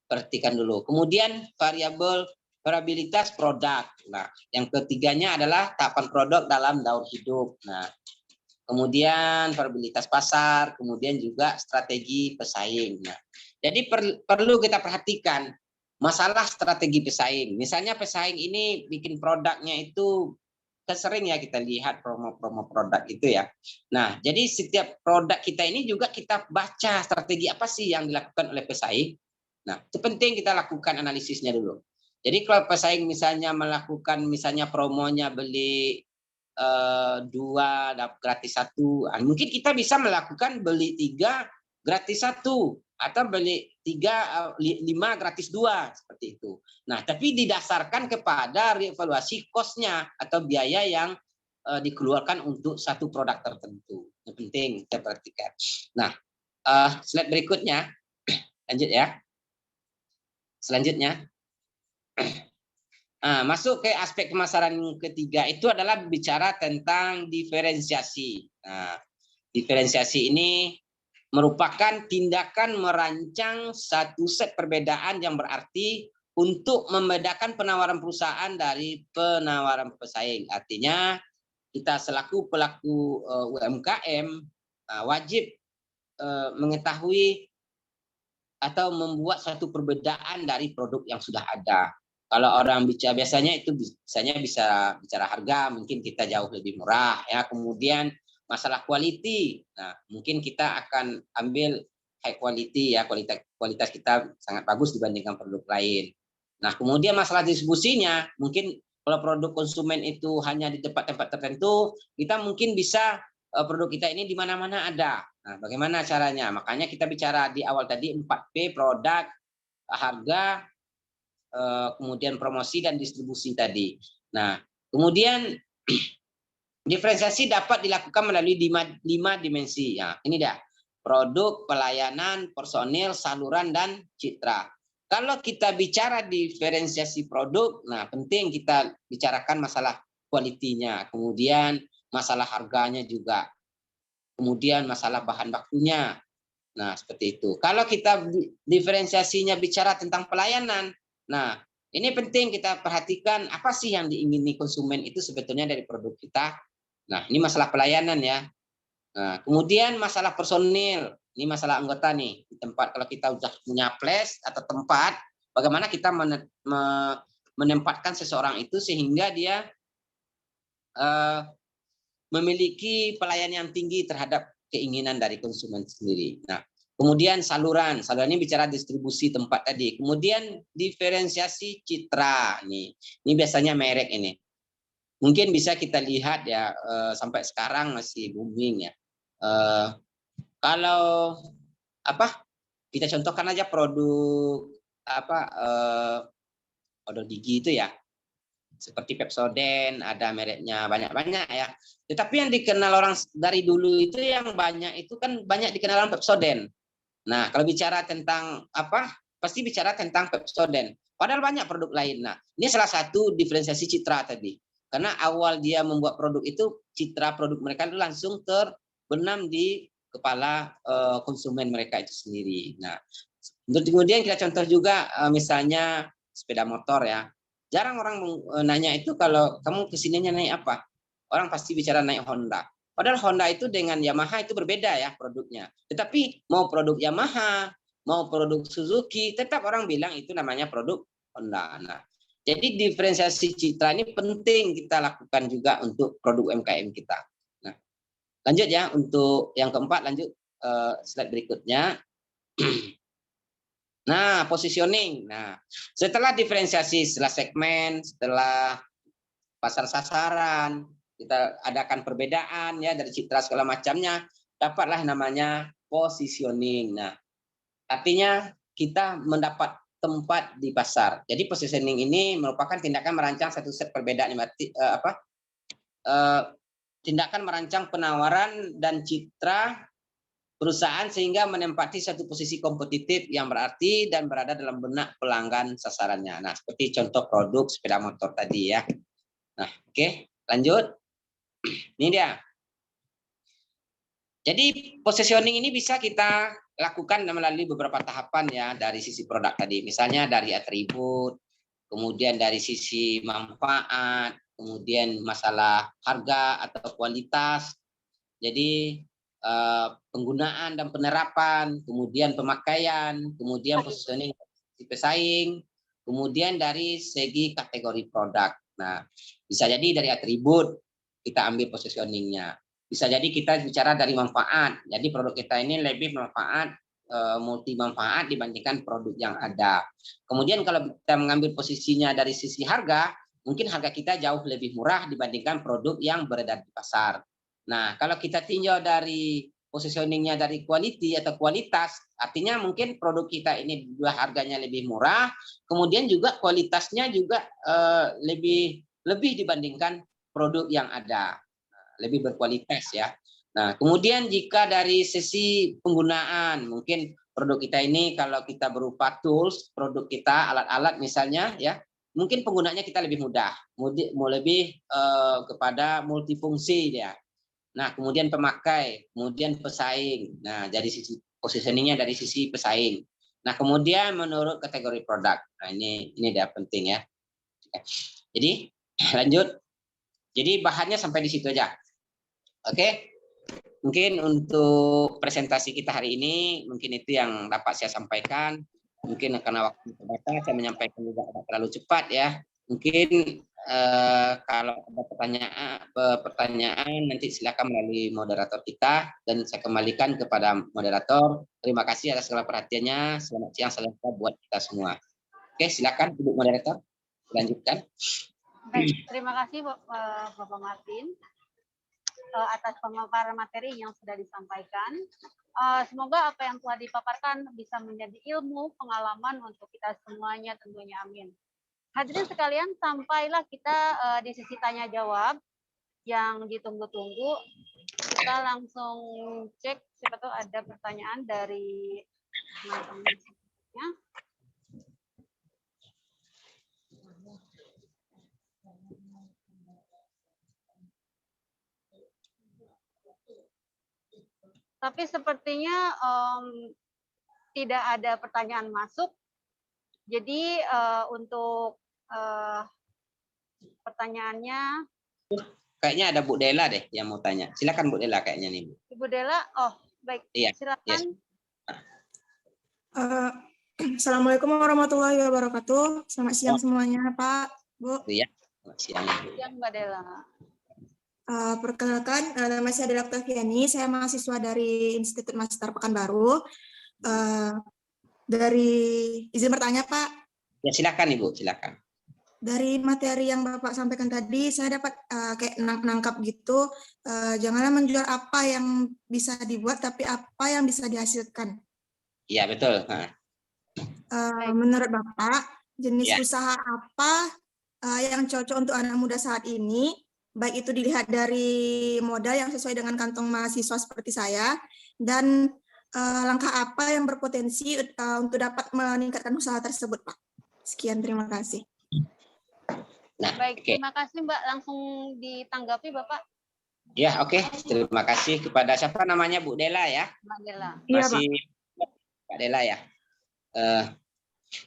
Perhatikan dulu. Kemudian variabilitas produk. Nah, yang ketiganya adalah tahapan produk dalam daur hidup. Nah, kemudian variabilitas pasar, kemudian juga strategi pesaing. Nah, jadi perlu kita perhatikan masalah strategi pesaing. Misalnya pesaing ini bikin produknya itu sering ya kita lihat promo-promo produk itu ya. Nah, jadi setiap produk kita ini juga kita baca strategi apa sih yang dilakukan oleh pesaing. Nah, itu penting kita lakukan analisisnya dulu. Jadi kalau pesaing misalnya melakukan misalnya promonya beli 2 gratis 1, mungkin kita bisa melakukan beli 3 gratis 1 atau beli 5 gratis 2 seperti itu. Nah, tapi didasarkan kepada reevaluasi cost-nya atau biaya yang dikeluarkan untuk satu produk tertentu. Yang penting kita perhatikan. Nah, slide berikutnya, lanjut ya. Selanjutnya, masuk ke aspek pemasaran ketiga itu adalah bicara tentang diferensiasi. Nah, diferensiasi ini merupakan tindakan merancang satu set perbedaan yang berarti untuk membedakan penawaran perusahaan dari penawaran pesaing. Artinya kita selaku pelaku UMKM wajib mengetahui atau membuat suatu perbedaan dari produk yang sudah ada. Kalau orang bicara biasanya itu biasanya bisa bicara harga, mungkin kita jauh lebih murah ya. Kemudian masalah quality. Nah, mungkin kita akan ambil high quality ya, kualitas kita sangat bagus dibandingkan produk lain. Nah, kemudian masalah distribusinya, mungkin kalau produk konsumen itu hanya di tempat-tempat tertentu, kita mungkin bisa produk kita ini di mana-mana ada. Nah, bagaimana caranya? Makanya kita bicara di awal tadi 4P, produk, harga, kemudian promosi dan distribusi tadi. Nah, kemudian diferensiasi dapat dilakukan melalui 5 dimensi. Ya, ini dah. Produk, pelayanan, personil, saluran, dan citra. Kalau kita bicara diferensiasi produk, nah penting kita bicarakan masalah kualitinya, kemudian masalah harganya juga, kemudian masalah bahan bakunya. Nah, seperti itu. Kalau kita diferensiasinya bicara tentang pelayanan, nah ini penting kita perhatikan apa sih yang diingini konsumen itu sebetulnya dari produk kita. Nah, ini masalah pelayanan ya. Nah, kemudian masalah personil, ini masalah anggota nih. Di tempat kalau kita sudah punya place atau tempat, bagaimana kita menempatkan seseorang itu sehingga dia memiliki pelayanan yang tinggi terhadap keinginan dari konsumen sendiri. Nah, kemudian saluran ini bicara distribusi tempat tadi. Kemudian diferensiasi citra nih. Ini biasanya merek ini. Mungkin bisa kita lihat ya sampai sekarang masih booming ya. Kalau kita contohkan aja produk odol gigi itu ya, seperti Pepsodent, ada mereknya banyak-banyak ya. Tetapi yang dikenal orang dari dulu itu yang banyak itu kan banyak dikenal orang Pepsodent. Nah, kalau bicara tentang pasti bicara tentang Pepsodent. Padahal banyak produk lain. Nah, ini salah satu diferensiasi citra tadi. Karena awal dia membuat produk itu, citra produk mereka itu langsung terbenam di kepala konsumen mereka itu sendiri. Nah, untuk kemudian kita contoh juga misalnya sepeda motor ya. Jarang orang nanya itu kalau kamu kesininya naik apa. Orang pasti bicara naik Honda. Padahal Honda itu dengan Yamaha itu berbeda ya produknya. Tetapi mau produk Yamaha, mau produk Suzuki, tetap orang bilang itu namanya produk Honda. Nah, jadi diferensiasi citra ini penting kita lakukan juga untuk produk UMKM kita. Nah, lanjut ya untuk yang keempat, lanjut slide berikutnya. Nah, positioning. Nah, setelah diferensiasi, setelah segmen, setelah pasar sasaran, kita adakan perbedaan ya dari citra segala macamnya, dapatlah namanya positioning. Nah, artinya kita mendapat tempat di pasar. Jadi positioning ini merupakan tindakan merancang satu set perbedaan tindakan merancang penawaran dan citra perusahaan sehingga menempati satu posisi kompetitif yang berarti dan berada dalam benak pelanggan sasarannya. Nah, seperti contoh produk sepeda motor tadi ya. Nah, oke, lanjut. Ini dia. Jadi positioning ini bisa kita lakukan melalui beberapa tahapan ya, dari sisi produk tadi. Misalnya dari atribut, kemudian dari sisi manfaat, kemudian masalah harga atau kualitas. Jadi penggunaan dan penerapan, kemudian pemakaian, kemudian positioning pesaing, kemudian dari segi kategori produk. Nah, bisa jadi dari atribut kita ambil positioningnya. Bisa jadi kita bicara dari manfaat. Jadi produk kita ini lebih manfaat, multi manfaat dibandingkan produk yang ada. Kemudian kalau kita mengambil posisinya dari sisi harga, mungkin harga kita jauh lebih murah dibandingkan produk yang beredar di pasar. Nah, kalau kita tinjau dari positioningnya dari quality atau kualitas, artinya mungkin produk kita ini dua harganya lebih murah, kemudian juga kualitasnya juga lebih dibandingkan produk yang ada, lebih berkualitas ya. Nah, kemudian jika dari sisi penggunaan, mungkin produk kita ini kalau kita berupa tools, produk kita alat-alat misalnya ya, mungkin penggunanya kita lebih mudah, lebih kepada multifungsi dia. Nah, kemudian pemakai, kemudian pesaing. Nah, dari sisi positioningnya dari sisi pesaing. Nah, kemudian menurut kategori produk. Nah, ini dia penting ya. Jadi lanjut. Jadi bahannya sampai di situ aja. Oke. Mungkin untuk presentasi kita hari ini mungkin itu yang dapat saya sampaikan. Mungkin karena waktu terbatas saya menyampaikan juga tidak terlalu cepat ya. Mungkin kalau ada pertanyaan nanti silakan melalui moderator kita dan saya kembalikan kepada moderator. Terima kasih atas segala perhatiannya. Selamat siang, salam sehat buat kita semua. Oke, silakan Ibu moderator lanjutkan. Baik, terima kasih Bapak Martin atas pemaparan materi yang sudah disampaikan. Semoga apa yang telah dipaparkan bisa menjadi ilmu, pengalaman untuk kita semuanya tentunya, amin. Hadirin sekalian, sampailah kita di sesi tanya jawab yang ditunggu-tunggu. Kita langsung cek siapa tahu ada pertanyaan dari teman-teman. Tapi sepertinya tidak ada pertanyaan masuk. Jadi untuk pertanyaannya, kayaknya ada Bu Dela deh yang mau tanya. Silakan Bu Dela kayaknya nih. Ibu Dela, oh baik, iya, silakan. Assalamualaikum warahmatullahi wabarakatuh. Selamat siang semuanya, Pak, Bu. Iya, selamat siang. Siang Mbak Dela. Perkenalkan, nama saya Dela Oktaviani. Saya mahasiswa dari Institut Master Pekanbaru. Dari izin bertanya, Pak. Ya silakan Ibu, silakan. Dari materi yang Bapak sampaikan tadi, saya dapat kayak nangkap gitu. Janganlah menjual apa yang bisa dibuat, tapi apa yang bisa dihasilkan. Iya betul. Menurut Bapak, jenis usaha apa yang cocok untuk anak muda saat ini? Baik itu dilihat dari modal yang sesuai dengan kantong mahasiswa seperti saya, dan langkah apa yang berpotensi untuk dapat meningkatkan usaha tersebut, Pak. Sekian, terima kasih. Nah, baik, terima kasih Mbak. Langsung ditanggapi Bapak. Ya, oke. Terima kasih kepada siapa namanya Bu Dela ya? Mbak Dela. Masih Pak Dela ya.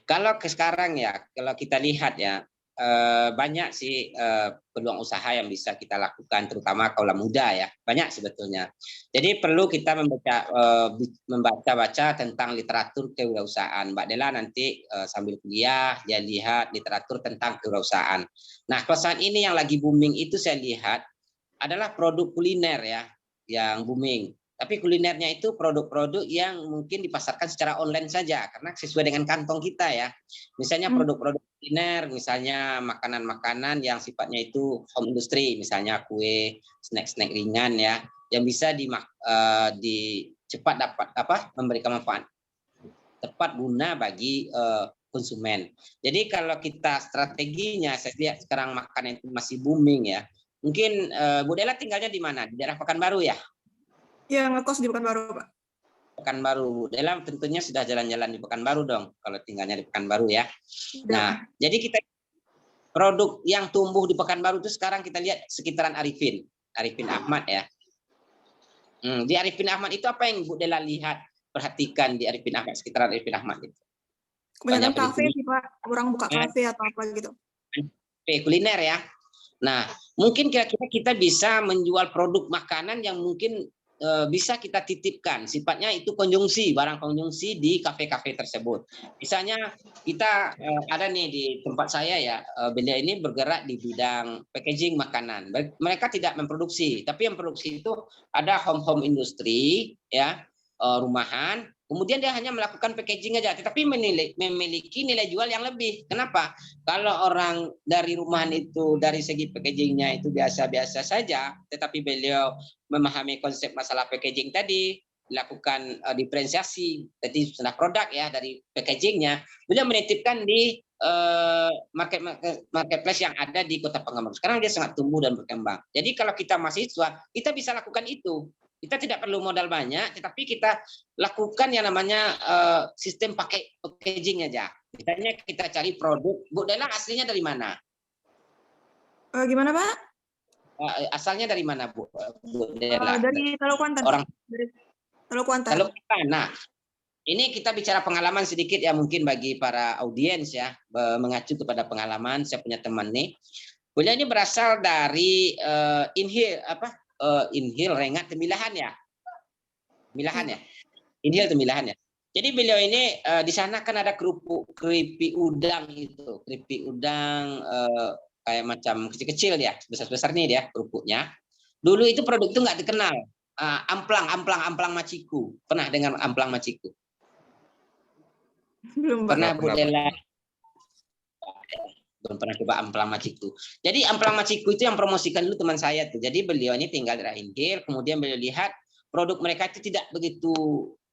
Kalau ke sekarang ya, kalau kita lihat ya, banyak sih peluang usaha yang bisa kita lakukan, terutama kaula muda ya, banyak sebetulnya. Jadi perlu kita membaca tentang literatur kewirausahaan. Mbak Dela nanti sambil kuliah dia lihat literatur tentang kewirausahaan. Nah, kalau saat ini yang lagi booming itu saya lihat adalah produk kuliner ya, yang booming. Tapi kulinernya itu produk-produk yang mungkin dipasarkan secara online saja karena sesuai dengan kantong kita ya. Misalnya produk-produk kuliner, misalnya makanan-makanan yang sifatnya itu home industry, misalnya kue, snack-snack ringan ya, yang bisa cepat dapat memberikan manfaat tepat guna bagi konsumen. Jadi kalau kita strateginya, saya lihat sekarang makanan itu masih booming ya. Mungkin Bu Dela tinggalnya di mana? Di daerah Pekanbaru ya? Ya, ngekos di Pekanbaru, Pak. Pekanbaru. Bu Dela tentunya sudah jalan-jalan di Pekanbaru dong, kalau tinggalnya di Pekanbaru ya. Nah, jadi kita produk yang tumbuh di Pekanbaru itu sekarang kita lihat sekitaran Arifin Ahmad ya. Di Arifin Ahmad itu apa yang Bu Dela lihat, perhatikan di Arifin Ahmad, sekitaran Arifin Ahmad itu? Kebanyakan kafe sih, Pak. Orang buka kafe atau apa gitu. Kuliner ya. Nah, mungkin kira-kira kita bisa menjual produk makanan yang mungkin bisa kita titipkan. Sifatnya itu konjungsi, barang konjungsi di kafe-kafe tersebut. Misalnya kita ada nih di tempat saya ya, beliau ini bergerak di bidang packaging makanan. Mereka tidak memproduksi, tapi yang produksi itu ada home industri ya, rumahan. Kemudian dia hanya melakukan packaging aja, tetapi memiliki nilai jual yang lebih. Kenapa? Kalau orang dari rumahan itu dari segi packagingnya itu biasa-biasa saja, tetapi beliau memahami konsep masalah packaging tadi, lakukan diferensiasi, jadi sudah produk ya dari packagingnya, beliau menitipkan di marketplace yang ada di Kota Pekanbaru. Sekarang dia sangat tumbuh dan berkembang. Jadi kalau kita mahasiswa, kita bisa lakukan itu. Kita tidak perlu modal banyak, tetapi kita lakukan yang namanya sistem pakai packaging aja. Misalnya kita cari produk. Bu Dela aslinya dari mana? Gimana, Pak? Asalnya dari mana, Bu Dela? Dari Teluk Kuantan. Orang dari Teluk Kuantan. Teluk Kuantan. Nah, ini kita bicara pengalaman sedikit ya, mungkin bagi para audiens ya, mengacu kepada pengalaman. Saya punya teman nih. Beliau ini berasal dari Inhil Rengat Temilahan ya. Temilahan ya. Inhil Temilahan ya. Jadi beliau ini di sana kan ada keripik udang itu. Keripik udang kayak macam kecil-kecil ya, besar-besar nih dia kerupuknya. Dulu itu produk itu nggak dikenal. Amplang maciku. Pernah dengar amplang maciku? Belum, Pernah Bu Dela? Belum pernah coba amplang maciku. Jadi amplang maciku itu yang promosikan dulu teman saya tuh. Jadi beliau ini tinggal di Inhil, kemudian beliau lihat produk mereka itu tidak begitu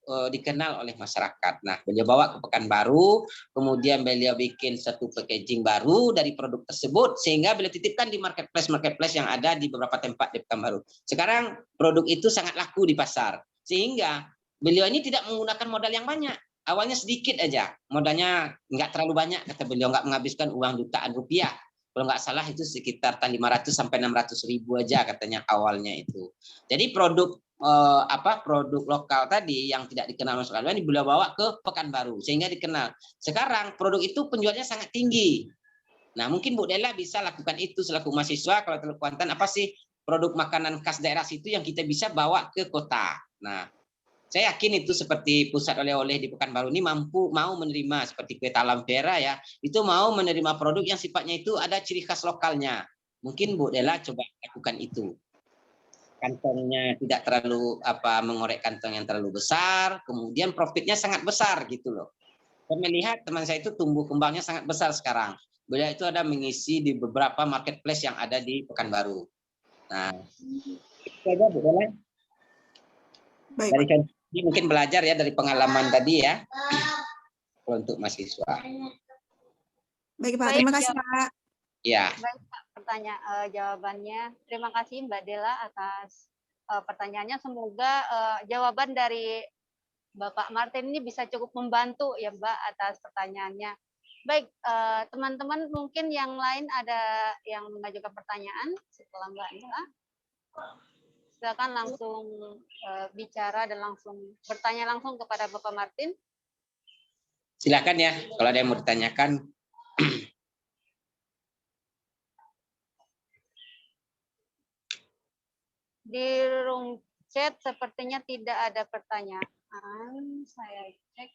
dikenal oleh masyarakat. Nah, beliau bawa ke Pekanbaru, kemudian beliau bikin satu packaging baru dari produk tersebut, sehingga beliau titipkan di marketplace yang ada di beberapa tempat di Pekanbaru. Sekarang produk itu sangat laku di pasar, sehingga beliau ini tidak menggunakan modal yang banyak. Awalnya sedikit aja, modalnya nggak terlalu banyak, kata beliau, nggak menghabiskan uang jutaan rupiah. Kalau nggak salah itu sekitar 500 sampai 600 ribu aja katanya awalnya itu. Jadi produk produk lokal tadi yang tidak dikenal masyarakat ini beliau bawa ke Pekanbaru sehingga dikenal. Sekarang produk itu penjualnya sangat tinggi. Nah, mungkin Bu Dela bisa lakukan itu selaku mahasiswa. Kalau Teluk Kuantan, apa sih produk makanan khas daerah situ yang kita bisa bawa ke kota. Nah, saya yakin itu seperti pusat oleh-oleh di Pekanbaru ini mau menerima seperti kue talam Vera ya, itu mau menerima produk yang sifatnya itu ada ciri khas lokalnya. Mungkin Bu Dela coba lakukan itu. Kantongnya tidak terlalu mengorek kantong yang terlalu besar, kemudian profitnya sangat besar gitu loh. Saya melihat teman saya itu tumbuh kembangnya sangat besar sekarang. Beliau itu ada mengisi di beberapa marketplace yang ada di Pekanbaru. Nah, itu aja Bu Dela. Baik. Dari contoh ini mungkin belajar ya dari pengalaman tadi ya untuk mahasiswa. Baik, Pak. Terima kasih, Pak. Ya. Baik, Pak, jawabannya. Terima kasih Mbak Dela atas pertanyaannya. Semoga jawaban dari Bapak Martin ini bisa cukup membantu ya Mbak atas pertanyaannya. Baik, teman-teman mungkin yang lain ada yang mengajukan pertanyaan setelah Mbak Dela. Silakan langsung bicara dan langsung bertanya langsung kepada Bapak Martin. Silakan ya, kalau ada yang mau ditanyakan. Di room chat sepertinya tidak ada pertanyaan. Saya cek.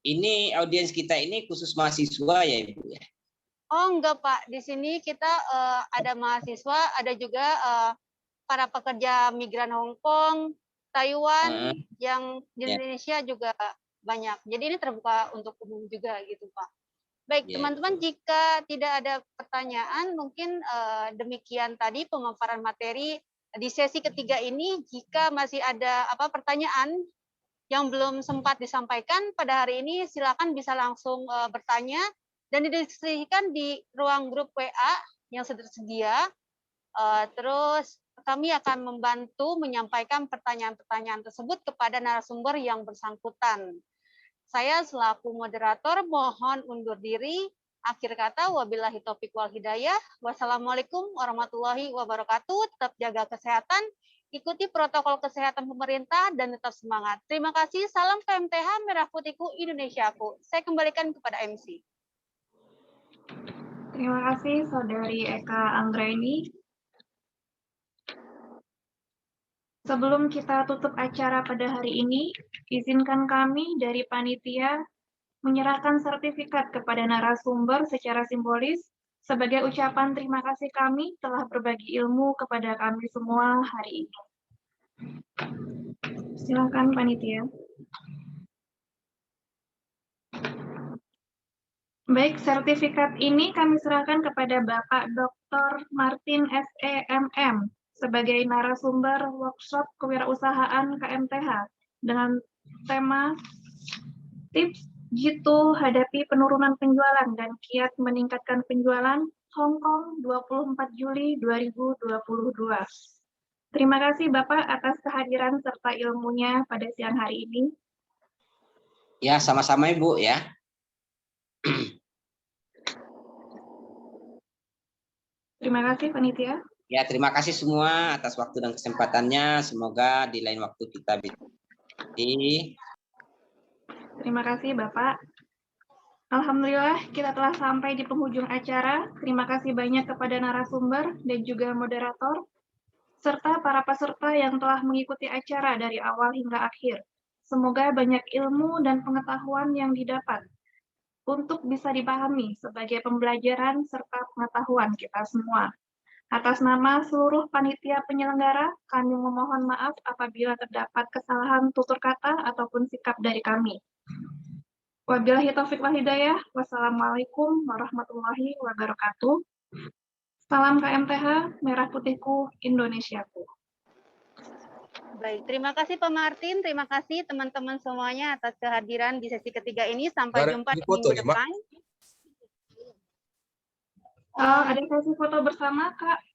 Ini audiens kita ini khusus mahasiswa ya Ibu ya? Oh enggak Pak, di sini kita ada mahasiswa, ada juga para pekerja migran Hong Kong, Taiwan, yang di Indonesia juga banyak. Jadi ini terbuka untuk umum juga gitu Pak. Baik teman-teman, jika tidak ada pertanyaan, mungkin demikian tadi pemaparan materi di sesi ketiga ini. Jika masih ada pertanyaan yang belum sempat disampaikan pada hari ini, silakan bisa langsung bertanya dan didiskusikan di ruang grup WA yang sudah tersedia. Terus kami akan membantu menyampaikan pertanyaan-pertanyaan tersebut kepada narasumber yang bersangkutan. Saya selaku moderator mohon undur diri. Akhir kata, wabillahi taufiq wal hidayah. Wassalamualaikum warahmatullahi wabarakatuh. Tetap jaga kesehatan, ikuti protokol kesehatan pemerintah, dan tetap semangat. Terima kasih. Salam KMTH Merah Putihku Indonesiaku. Saya kembalikan kepada MC. Terima kasih Saudari Eka Anggraini. Sebelum kita tutup acara pada hari ini, izinkan kami dari panitia menyerahkan sertifikat kepada narasumber secara simbolis sebagai ucapan terima kasih kami telah berbagi ilmu kepada kami semua hari ini. Silakan panitia. Baik, sertifikat ini kami serahkan kepada Bapak Dr. Martin SEMM sebagai narasumber workshop kewirausahaan KMTH dengan tema tips jitu hadapi penurunan penjualan dan kiat meningkatkan penjualan Hong Kong 24 Juli 2022. Terima kasih Bapak atas kehadiran serta ilmunya pada siang hari ini. Ya, sama-sama Ibu ya. Terima kasih panitia. Ya, terima kasih semua atas waktu dan kesempatannya. Semoga di lain waktu kita bisa. Terima kasih Bapak. Alhamdulillah kita telah sampai di penghujung acara. Terima kasih banyak kepada narasumber dan juga moderator, serta para peserta yang telah mengikuti acara dari awal hingga akhir. Semoga banyak ilmu dan pengetahuan yang didapat untuk bisa dipahami sebagai pembelajaran serta pengetahuan kita semua. Atas nama seluruh panitia penyelenggara, kami memohon maaf apabila terdapat kesalahan tutur kata ataupun sikap dari kami. Wabillahi taufiq wal hidayah. Wassalamualaikum warahmatullahi wabarakatuh. Salam KMTH Merah Putihku Indonesiaku. Baik, terima kasih Pak Martin, terima kasih teman-teman semuanya atas kehadiran di sesi ketiga ini. Sampai jumpa di minggu depan. Ada sesi foto bersama, Kak.